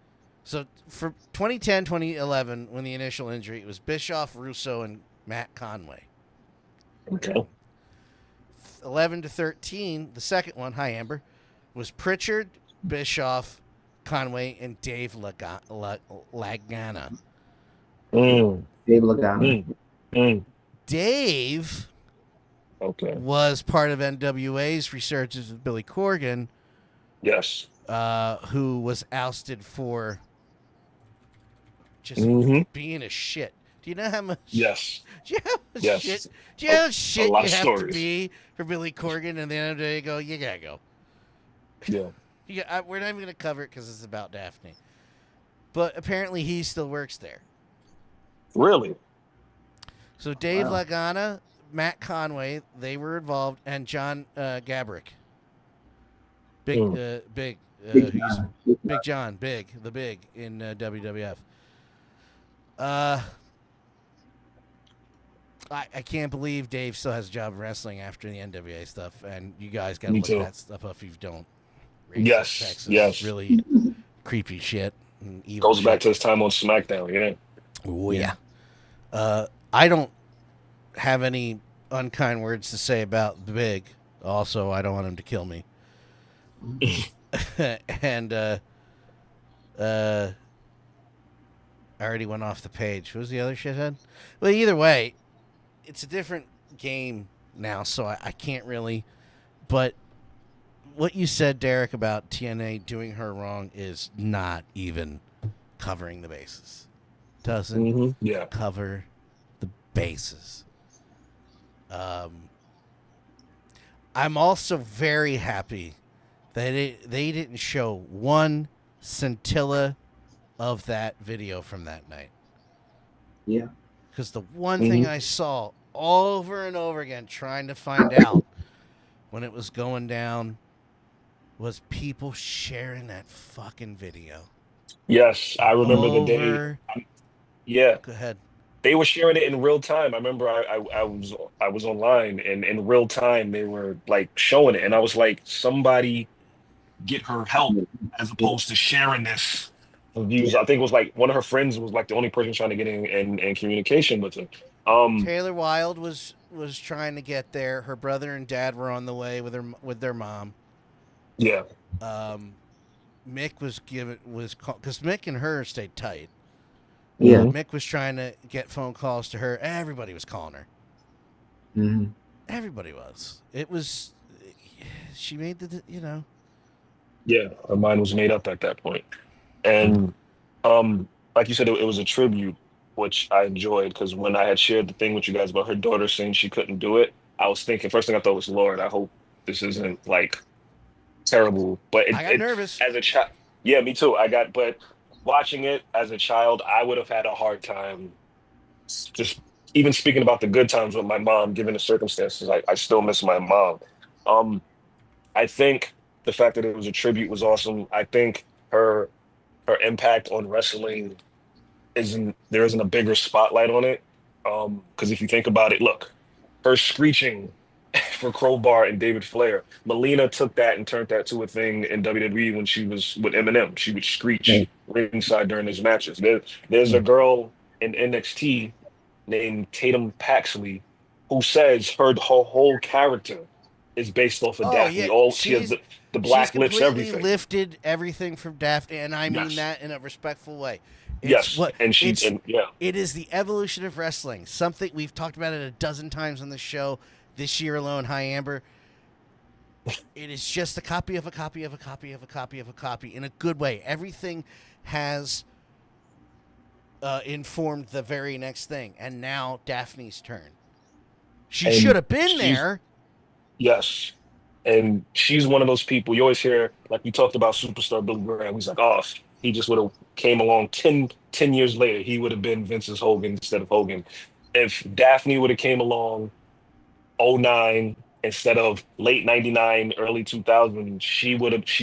C: so for 2010, 2011, when the initial injury, it was Bischoff, Russo, and Matt Conway.
D: Okay.
C: 11 to 13, the second one, hi Amber, was Pritchard, Bischoff, Conway, and Dave Lagana.
F: Dave Lagana.
C: Dave was part of NWA's resurgence with Billy Corgan.
D: Yes.
C: Who was ousted for just being a shit. Do you know how much?
D: Yes.
C: Do you know how much shit? Do you know how much shit you have to be for Billy Corgan? And then they go, you gotta go.
D: Yeah.
C: We're not even gonna cover it because it's about Daffney. But apparently he still works there.
D: Really?
C: So Dave Lagana, Matt Conway, they were involved, and John Gabrick. Big John, the big in WWF. I can't believe Dave still has a job wrestling after the NWA stuff, and you guys got to look that stuff up if you don't.
D: Yes,
C: Texas,
D: yes.
C: Really creepy shit. And evil
D: Goes
C: shit.
D: back to his time on SmackDown, yeah.
C: Oh, yeah. I don't have any unkind words to say about the Big. Also, I don't want him to kill me. And I already went off the page. What was the other shithead? Well, either way, it's a different game now, so I can't really. But what you said, Derek, about TNA doing her wrong is not even covering the bases. Doesn't cover the bases. I'm also very happy that they didn't show one scintilla of that video from that night.
F: Yeah.
C: Because the one thing I saw over and over again trying to find out when it was going down was people sharing that fucking video.
D: Yes, I remember the day. Yeah.
C: Go ahead.
D: They were sharing it in real time. I remember I was online, and in real time they were like showing it, and I was like, somebody get her help as opposed to sharing this views. I think it was like one of her friends was like the only person trying to get in communication with her.
C: Taylor Wilde was trying to get there. Her brother and dad were on the way with their mom.
D: Yeah.
C: Mick was because Mick and her stayed tight.
F: Yeah.
C: Mick was trying to get phone calls to her. Everybody was calling her.
F: Mm-hmm.
C: Everybody was. It was. She made the.
D: Yeah, her mind was made up at that point. And like you said, it was a tribute, which I enjoyed, because when I had shared the thing with you guys about her daughter saying she couldn't do it, I was thinking, first thing I thought was, Lord, I hope this isn't like terrible. But
C: I got nervous
D: as a child. Yeah, me too. But watching it as a child, I would have had a hard time just even speaking about the good times with my mom, given the circumstances. I still miss my mom. I think the fact that it was a tribute was awesome. I think her impact on wrestling there isn't a bigger spotlight on it. Because if you think about it, look, her screeching for Crowbar and David Flair, Melina took that and turned that to a thing in WWE when she was with Eminem. She would
F: Yeah.
D: screech ringside during his matches. There's a girl in NXT named Tatum Paxley who says her whole character is based off of
C: Oh
D: Daffney.
C: yeah,
D: All she has the
C: she's
D: black lips,
C: completely
D: everything.
C: lifted everything from Daphne, and I mean
D: Yes,
C: that in a respectful way. It's
D: yes,
C: what
D: and she
C: it's.
D: and yeah,
C: It is the evolution of wrestling. Something we've talked about it a dozen times on the show this year alone. Hi Amber. It is just a copy of a copy of a copy of a copy of a copy in a good way. Everything has informed the very next thing, and now Daphne's turn. She should
D: and
C: have been
D: she's
C: there.
D: yes. And she's one of those people you always hear, like we talked about superstar Billy Graham. He's like, oh, he just would have came along 10 years later. He would have been Vince's Hogan instead of Hogan. If Daphne would have came along '09 instead of late 99, early 2000, she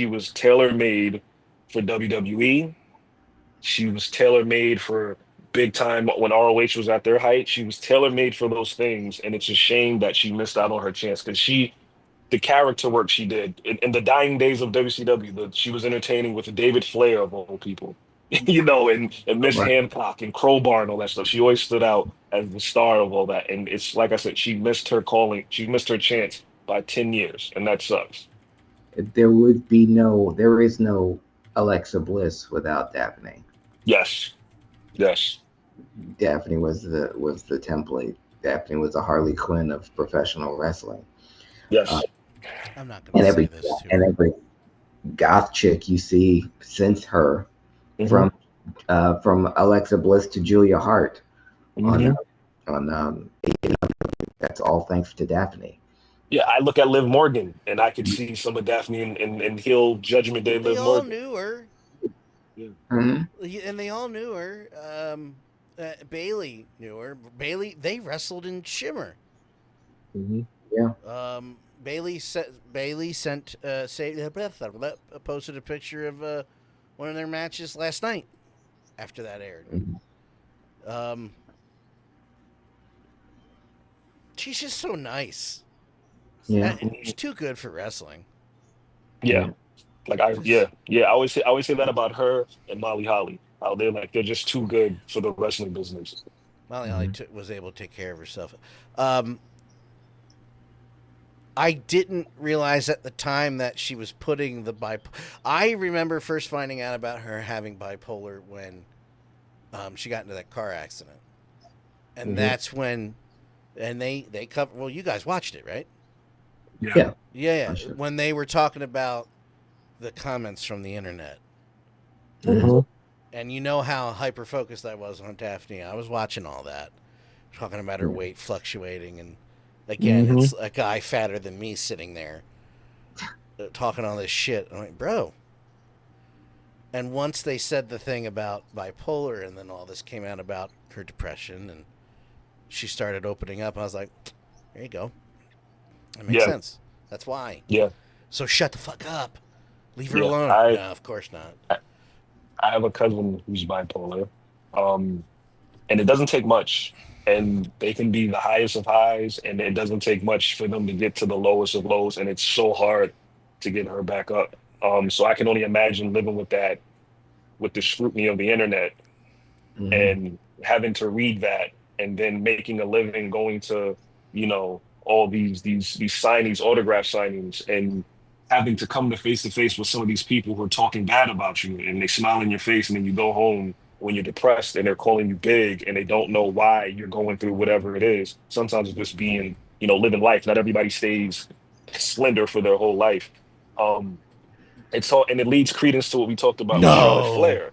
D: was tailor made for WWE. She was tailor made for big time when ROH was at their height. She was tailor made for those things. And it's a shame that she missed out on her chance because the character work she did in the dying days of WCW. She was entertaining with David Flair of all people, and Miss
F: Right.
D: Hancock and Crowbar and all that stuff. She always stood out as the star of all that. And it's like I said, she missed her calling. She missed her chance by 10 years, and that sucks.
F: There is no Alexa Bliss without Daphne.
D: Yes, yes,
F: Daphne was the template. Daphne was the Harley Quinn of professional wrestling. Uh,
D: yes.
C: I'm not
F: and
C: going to say
F: every
C: this to
F: and
C: her.
F: every goth chick you see since her,
D: Hmm.
F: from from Alexa Bliss to Julia Hart on
D: Hmm.
F: that's all thanks to Daphne.
D: Yeah, I look at Liv Morgan, and I could see some of Daphne and heel Judgment Day
C: They
D: Liv
C: all
D: Morgan.
C: knew her.
D: Yeah.
F: Mhm.
C: And they all knew her. Bailey knew her. Bailey, they wrestled in Shimmer.
D: Hmm.
F: Yeah.
C: Bailey sent posted a picture of one of their matches last night after that aired.
F: Mhm.
C: Um, she's just so nice.
F: Yeah.
C: She's too good for wrestling.
D: Yeah.
F: Yeah.
D: Like yeah. I always say that about her and Molly Holly. How they're just too good for the wrestling business.
C: Molly Holly
F: Mhm.
C: was able to take care of herself. Um, I didn't realize at the time that she was putting the bipolar. I remember first finding out about her having bipolar when she got into that car accident, and
D: Hmm.
C: that's when, and they cover. Well, you guys watched it, right?
F: Yeah.
C: Yeah,
F: I should.
C: when they were talking about the comments from the internet,
D: Hmm.
C: and you know how hyper focused I was on Daphne. I was watching all that, talking about her weight fluctuating, and again,
D: Hmm.
C: it's a guy fatter than me sitting there talking all this shit. I'm like, bro. And once they said the thing about bipolar, and then all this came out about her depression, and she started opening up, I was like, there you go. That makes
D: Yeah.
C: sense. That's why.
D: Yeah.
C: So shut the fuck up. Leave her
D: Yeah.
C: alone.
D: I
C: No, of course not.
D: I have a cousin who's bipolar. Um, and it doesn't take much. And they can be the highest of highs, and it doesn't take much for them to get to the lowest of lows. And it's so hard to get her back up. So I can only imagine living with that, with the scrutiny of the internet
F: Mhm.
D: and having to read that and then making a living going to, all these signings, autograph signings, and having to come to face with some of these people who are talking bad about you and they smile in your face and then you go home when you're depressed and they're calling you big and they don't know why you're going through whatever it is. Sometimes it's just being, living life. Not everybody stays slender for their whole life. Um, and it leads credence to what we talked about with Charlotte
C: No.
D: Flair,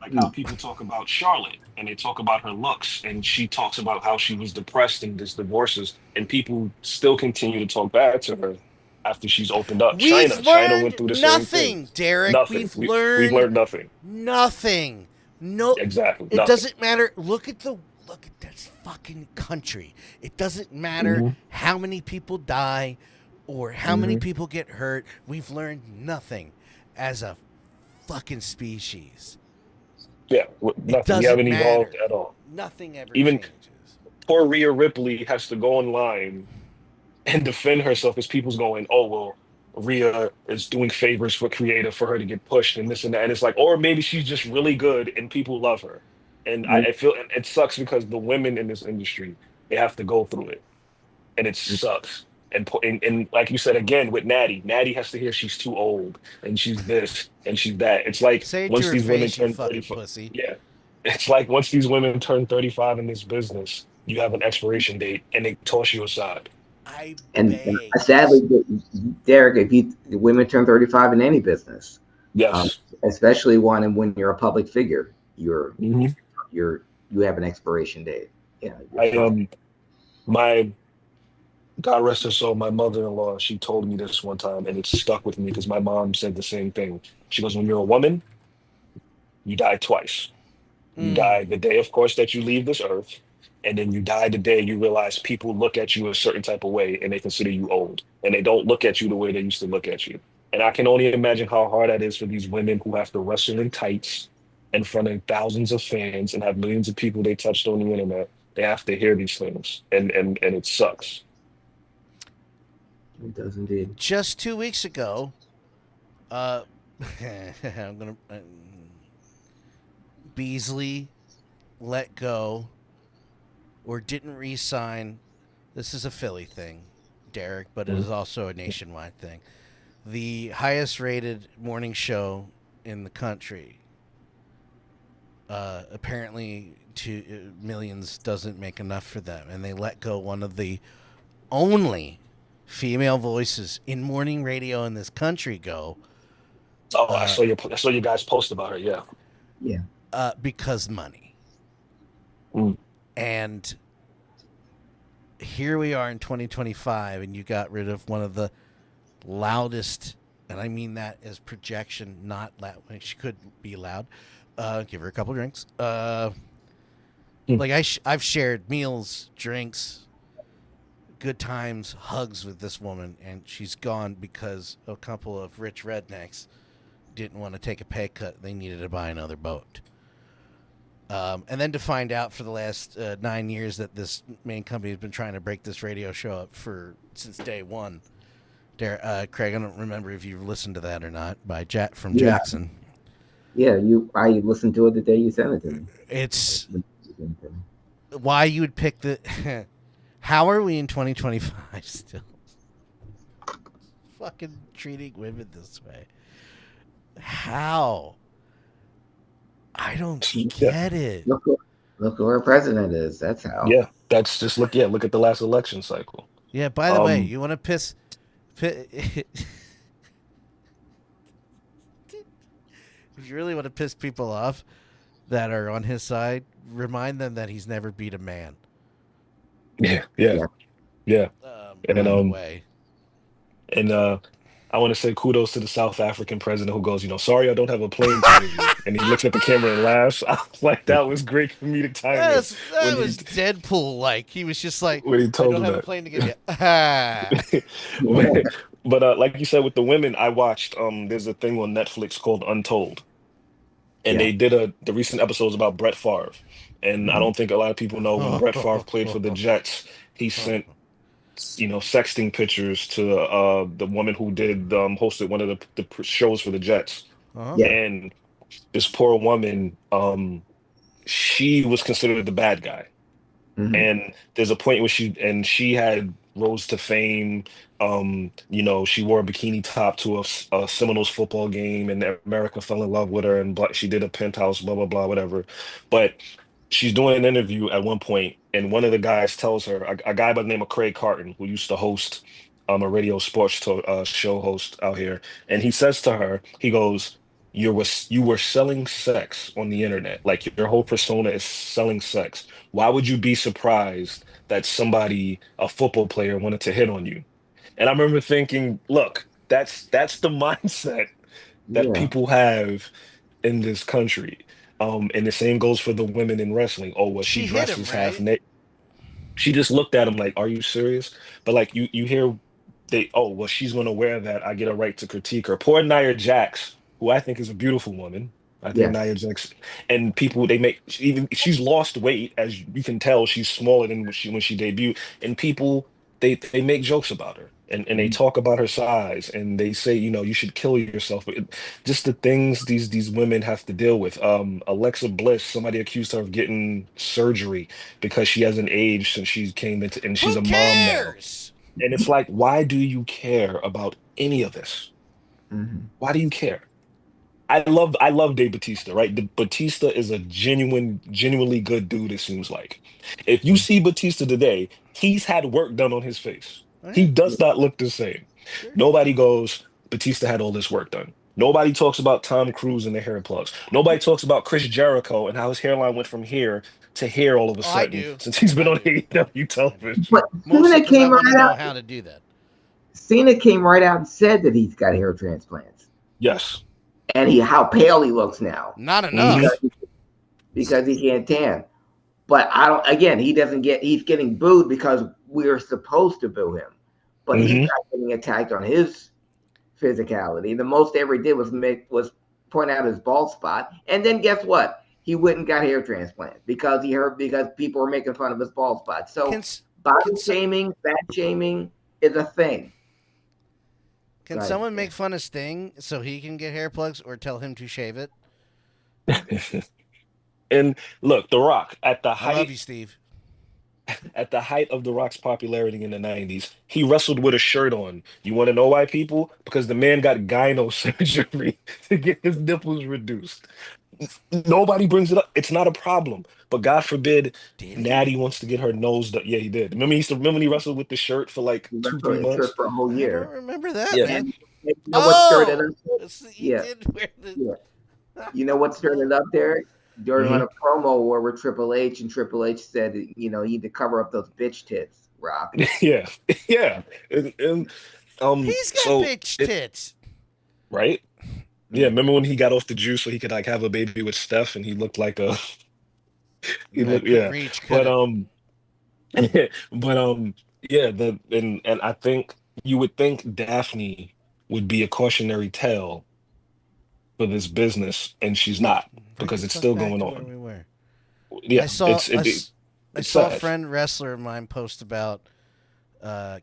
D: like how people talk about Charlotte and they talk about her looks, and she talks about how she was depressed in this divorces, and people still continue to talk bad to her after she's opened up.
C: We've
D: China went
C: learned
D: through the same thing.
C: nothing, Derek.
D: Nothing.
C: We've
D: We've
C: learned
D: learned nothing.
C: nothing. No,
D: Exactly.
C: it
D: Nothing.
C: doesn't matter. Look at this fucking country. It doesn't matter
D: Hmm.
C: how many people die or how many
D: Hmm.
C: people get hurt. We've learned nothing as a fucking species.
D: Yeah,
C: It
D: nothing. We
C: doesn't
D: haven't evolved
C: matter.
D: at all.
C: Nothing ever
D: Even
C: changes.
D: poor Rhea Ripley has to go online and defend herself because people's going, oh well, Rhea is doing favors for creative for her to get pushed and this and that. And it's like, or maybe she's just really good and people love her. And I feel and it sucks because the women in this industry, they have to go through it. And it sucks. And like you said again with Natty, Natty has to hear she's too old and she's this and she's that. It's like
C: Say it to
D: once
C: her
D: these women
C: face, you
D: turn
C: fucking
D: 35,
C: pussy.
D: yeah. It's like once these women turn 35 in this business, you have an expiration date and they toss you aside.
C: I
F: And
C: beg.
F: sadly, Derek, if you women turn 35 in any business, um,
D: Yes.
F: especially one and when you're a public figure,
D: Hmm.
F: you're you have an expiration date. Yeah, you're
D: I
F: fine.
D: my God rest her soul, my mother-in-law, she told me this one time and it stuck with me because my mom said the same thing. She goes, when you're a woman, you die twice. You
C: Mm.
D: die the day, of course, that you leave this earth, and then you die the day you realize people look at you a certain type of way and they consider you old, and they don't look at you the way they used to look at you. And I can only imagine how hard that is for these women who have to wrestle in tights in front of thousands of fans and have millions of people they touched on the internet. They have to hear these things, and it sucks.
F: It does indeed.
C: Just 2 weeks ago, uh, I'm gonna Beasley let go or didn't re-sign. This is a Philly thing, Derek, but it is also a nationwide thing. The highest rated morning show in the country, apparently to millions doesn't make enough for them, and they let go one of the only female voices in morning radio in this country go
D: Oh, I saw you guys post about her. Yeah.
F: Yeah.
C: because money.
D: Mm.
C: And here we are in 2025, and you got rid of one of the loudest, and I mean that as projection, not loud. She could be loud. Give her a couple drinks. Like I've shared meals, drinks, good times, hugs with this woman, and she's gone because a couple of rich rednecks didn't want to take a pay cut. They needed to buy another boat. And then to find out for the last 9 years that this main company has been trying to break this radio show up since day one. Craig, I don't remember if you've listened to that or not by from
F: Yeah.
C: Jackson.
F: Yeah, I listened to it the day you sent it to me.
C: It's why you would pick the. How are we in 2025 still fucking treating women this way? How? I don't get it.
F: Look who our president is. That's how.
D: Yeah, that's just look. Yeah, look at the last election cycle.
C: Yeah. By the way, you want to piss if you really want to piss people off that are on his side, remind them that he's never beat a man.
D: Yeah. And
C: By the way,
D: and I want to say kudos to the South African president who goes, sorry, I don't have a plane to give you, and he looks at the camera and laughs. I was like, that was great comedic timing
C: that was Deadpool like. He was just like,
D: when he
C: I
D: told
C: don't
D: him
C: have a
D: that.
C: plane to give you. Ah.
D: But like you said with the women, I watched. There's a thing on Netflix called Untold, and
F: Yeah.
D: they did the recent episodes about Brett Favre. And I don't think a lot of people know when Brett Favre played for the Jets, he sent sexting pictures to the woman who did hosted one of the shows for the Jets.
C: Uh-huh.
F: Yeah.
D: And this poor woman, she was considered the bad guy. And there's a point where she had rose to fame. She wore a bikini top to a Seminoles football game, and America fell in love with her, and she did a penthouse, blah blah blah, whatever. But she's doing an interview at one point, and one of the guys tells her, a guy by the name of Craig Carton, who used to host a radio sports show host out here, and he says to her, he goes, you were selling sex on the internet, like your whole persona is selling sex. Why would you be surprised that a football player, wanted to hit on you? And I remember thinking, look, that's the mindset that
F: Yeah.
D: people have in this country. And the same goes for the women in wrestling. Oh, well, she
C: She hit him,
D: dresses half
C: right?
D: naked. She just looked at him like, "Are you serious?" But like you hear oh, well, she's gonna wear that. I get a right to critique her. Poor Nia Jax, who I think is a beautiful woman, I think
F: Yes.
D: Nia Jax, and people they make even she's lost weight, as you can tell. She's smaller than when she debuted, and people they make jokes about her, and they
F: Mhm.
D: talk about her size, and they say, you should kill yourself. But just the things these women have to deal with. Alexa Bliss, somebody accused her of getting surgery because she hasn't aged since she came into, and she's
C: Who
D: a mom now.
C: cares?
D: And it's like, why do you care about any of this?
F: Mhm.
D: Why do you care? I love Dave Batista, right? Batista is a genuinely good dude, it seems like. If you see Batista today, he's had work done on his face.
C: Oh,
D: He
C: yeah,
F: Yeah.
D: does not look the same.
C: sure.
D: Nobody goes, Batista had all this work done. Nobody talks about Tom Cruise and the hair plugs. Nobody talks about Chris Jericho and how his hairline went from here to here all of a
C: Oh, I
D: sudden
C: do.
D: since he's been
C: I
D: on
C: do.
D: AEW
C: I do.
F: But
D: television.
C: Mostly
F: Cena
C: because I
F: came
C: want to
F: right
C: know
F: out.
C: how to do that.
F: Cena came right out and said that he's got hair transplants,
D: Yes.
F: and how pale he looks now
C: Not
D: Hmm.
F: because
C: enough.
F: he can't tan. But I don't. Again, he doesn't get. He's getting booed because we're supposed to boo him, but he's
D: Hmm.
F: not getting attacked on his physicality. The most they ever did was point out his bald spot, and then guess what? He went and got hair transplants because people were making fun of his bald spot.
C: Can
F: So
C: s-
F: body
C: can so-
F: shaming, fat shaming is a thing.
C: can
F: Right.
C: someone make fun of Sting so he can get hair plugs, or tell him to shave it?
D: And look, The Rock
C: I love you, Steve.
D: at the height of The Rock's popularity in the 90s, he wrestled with a shirt on. You want to know why, people? Because the man got gyno surgery to get his nipples reduced. Nobody brings it up. It's not a problem. But God forbid,
C: Did he?
D: Natty wants to get her nose done. Yeah, he did. Remember when he wrestled with the shirt for like
F: He
D: two,
F: wrestled
D: three
F: in shirt
D: months?
F: for a whole
C: I don't
F: year.
C: remember that,
D: Yeah.
C: man.
F: And you know what stirred it
C: Oh,
F: up?
C: he
F: Yeah,
C: did wear the.
F: yeah. You know what stirred it up there? During on
D: Hmm.
F: a promo where with Triple H, and Triple H said, you need to cover up those bitch tits, Rock.
D: Yeah. Yeah. And
C: He's got
D: so
C: bitch
D: it
C: tits.
D: right? Yeah,
F: Yeah.
D: remember when he got off the juice so he could like have a baby with Steph and he looked like a he
C: I
D: looked
C: couldn't
D: yeah.
C: reach, could
D: But
C: it?
D: but yeah, the and I think you would think Daphne would be a cautionary tale for this business, and she's not
C: Right the
D: because it's
C: fuck
D: still
C: back
D: going
C: to where
D: on.
C: we were. I
D: Yeah,
C: saw
D: it's
C: a,
D: it, it
C: s- I
D: it's
C: saw a
D: sad.
C: friend wrestler of mine post about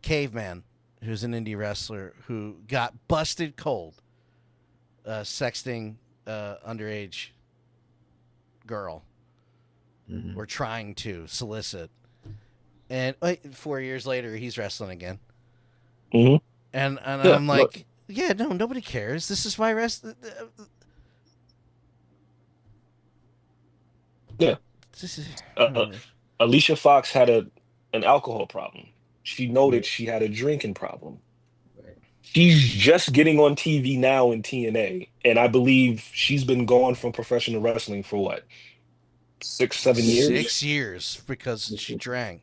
C: Caveman, who's an indie wrestler who got busted cold sexting underage girl
F: Mhm.
C: or trying to solicit. And 4 years later, he's wrestling again.
D: Hmm.
C: And
D: Yeah,
C: I'm
D: look,
C: like, yeah, no, nobody cares. This is why
D: yeah.
C: this is.
D: Uh, uh, Alicia Fox had an alcohol problem. She
F: Yeah.
D: noted she had a drinking problem.
F: Right.
D: She's just getting on TV now in TNA, and I believe she's been gone from professional wrestling for what, 6, 7 years?
C: 6 years because she drank.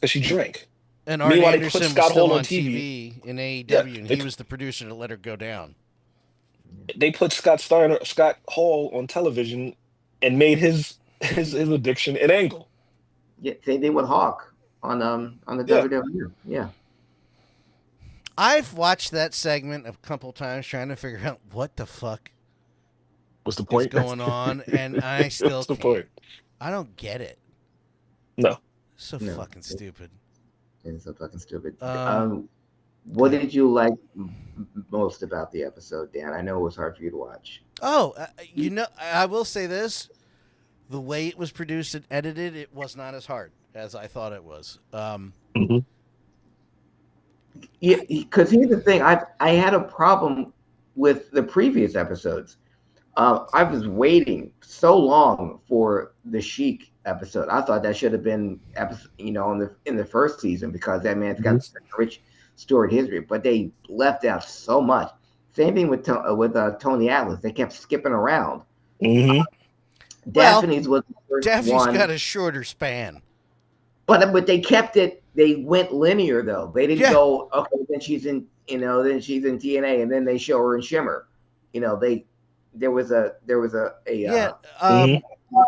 D: Because she drank.
C: And Arn
D: Meanwhile, they put
C: Anderson was
D: Scott
C: still
D: Hall on
C: on
D: TV.
C: TV in
D: Yeah,
C: AEW, and
D: they
C: he was the producer to let her go down.
D: they put Scott Hall on television, and made his addiction an angle.
F: Yeah. Same thing with Hawk on the
D: Yeah,
F: WWE. Yeah.
C: I've watched that segment a couple times trying to figure out what the fuck
D: what's the
C: is
D: point?
C: going on, and I still
D: What's the
C: can't.
D: point?
C: I don't get it.
D: No.
C: So
F: No.
C: fucking stupid.
F: It's so fucking stupid.
C: Go
F: What
C: ahead.
F: did you like most about the episode, Dan? I know it was hard for you to watch.
C: Oh, I will say this: the way it was produced and edited, it was not as hard as I thought it was.
D: Hmm.
F: Yeah, because here's the thing. I had a problem with the previous episodes. I was waiting so long for the Sheik episode. I thought that should have been episode, in the first season because that man's
D: Hmm.
F: got such a rich storied history. But they left out so much. Same thing with Tony Atlas. They kept skipping around.
D: Hmm.
C: Well,
F: Daphne's was the first
C: Daffney's
F: one,
C: got a shorter span.
F: but they kept it. They went linear though. They didn't
C: Yeah,
F: go okay. Then she's in TNA, and then they show her in Shimmer. They there was a
C: yeah.
D: Hmm.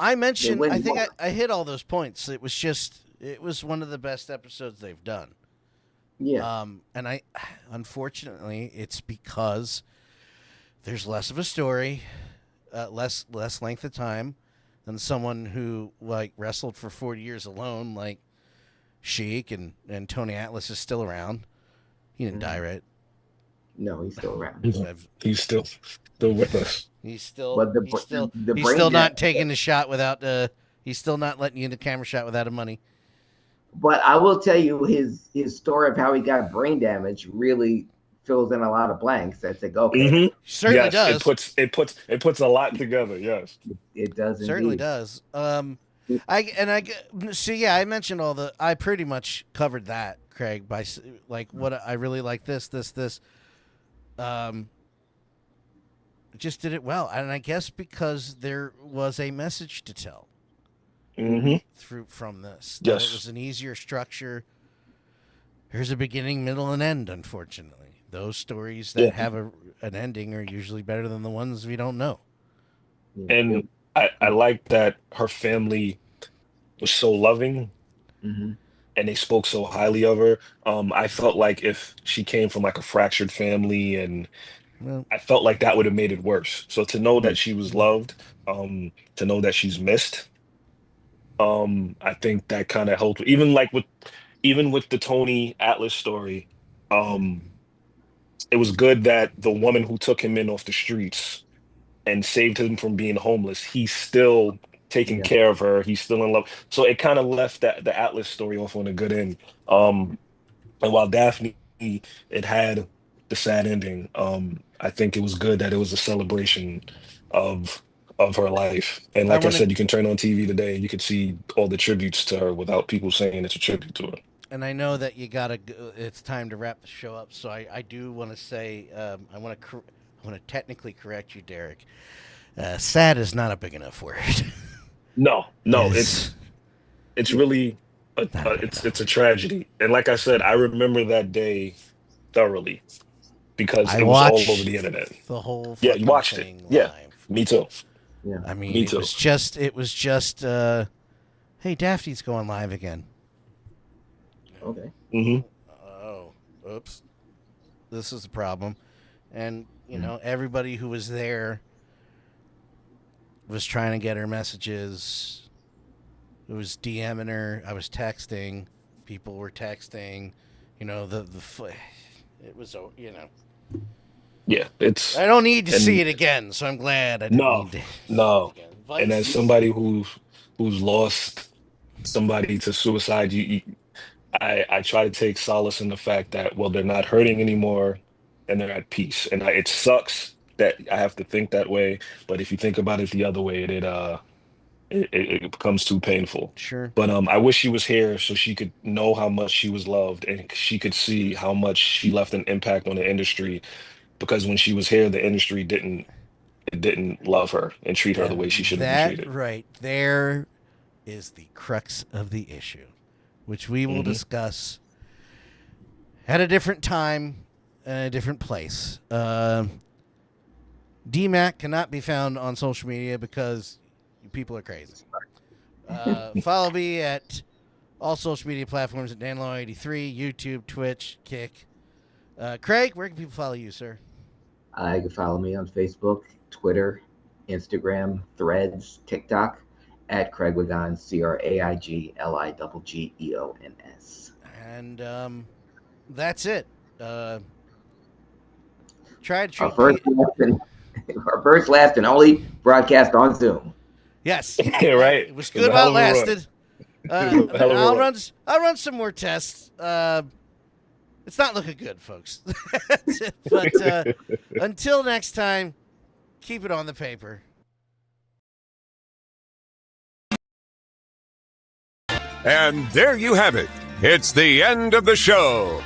C: I
F: they
C: mentioned. I
F: went
C: think
F: more.
C: I hit all those points. It was one of the best episodes they've done.
F: Yeah.
C: And unfortunately, it's because there's less of a story. less length of time than someone who like wrestled for 40 years alone, like Sheik and Tony Atlas is still around. He didn't die, right?
F: No, he's still around.
D: He's still with us.
C: He's still
F: But
C: he's still
F: brain
C: not taking the shot without he's still not letting you in the camera shot without a money.
F: But I will tell you his story of how he got brain damage really fills in a lot of blanks. That's like, okay.
C: Certainly does.
D: It puts a lot together. Yes,
F: It does.
C: Certainly
F: indeed.
C: does. I mentioned I pretty much covered that, Craig, by like what I really like this. Just did it well, and I guess because there was a message to tell from this.
D: Yes,
C: it was an easier structure. There's a beginning, middle, and end. Unfortunately, those stories that have an ending are usually better than the ones we don't know.
D: And I like that her family was so loving, and they spoke so highly of her. I felt like if she came from like a fractured family, and I felt like that would have made it worse. So to know that she was loved, to know that she's missed, I think that kind of helped. Even with the Tony Atlas story, it was good that the woman who took him in off the streets and saved him from being homeless, he's still taking care of her. He's still in love. So it kind of left the Atlas story off on a good end. And while Daffney, it had the sad ending, I think it was good that it was a celebration of her life. And like I said, you can turn on TV today and you can see all the tributes to her without people saying it's a tribute to her.
C: And I know that you gotta. It's time to wrap the show up. So I do want to say I want to technically correct you, Derek. Sad is not a big enough word.
D: No, it's really it's a tragedy. And like I said, I remember that day thoroughly because it was all over the internet.
C: The whole
D: you watched it.
C: Live.
D: Yeah, me too.
F: Yeah,
C: I mean,
D: me
C: it
D: too.
C: was just hey, Daffney's going live again.
F: Okay.
C: Oh, oops. This is the problem. And, everybody who was there was trying to get her messages. It was DMing her. I was texting. People were texting. It was,
D: Yeah, it's.
C: I don't need to see it again, so I'm glad I didn't need to.
D: No.
C: See it again.
D: And as somebody who's lost somebody to suicide, I try to take solace in the fact that, they're not hurting anymore and they're at peace. And it sucks that I have to think that way. But if you think about it the other way, it becomes too painful.
C: Sure.
D: But I wish she was here so she could know how much she was loved and she could see how much she left an impact on the industry. Because when she was here, the industry didn't love her and treat her the way she should have been treated.
C: Right there is the crux of the issue, which we will discuss at a different time and a different place. DMAC cannot be found on social media because you people are crazy. Follow me at all social media platforms at DanLaw83, YouTube, Twitch, Kick. Craig, where can people follow you, sir?
F: You can follow me on Facebook, Twitter, Instagram, Threads, TikTok at Craig Wiggons, CraigLiggeons.
C: And that's it. Try to treat
F: our first, last, and only broadcast on Zoom.
C: Yes.
D: Right.
C: It was good while it lasted. I'll run some more tests. It's not looking good, folks. But until next time, keep it on the paper.
E: And there you have it. It's the end of the show.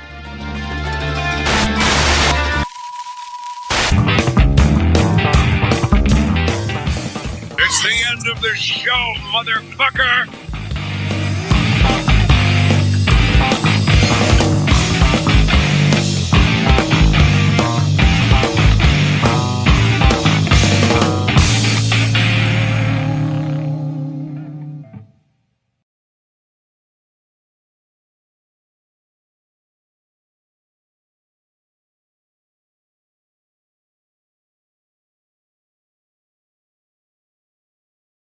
E: It's the end of the show, motherfucker!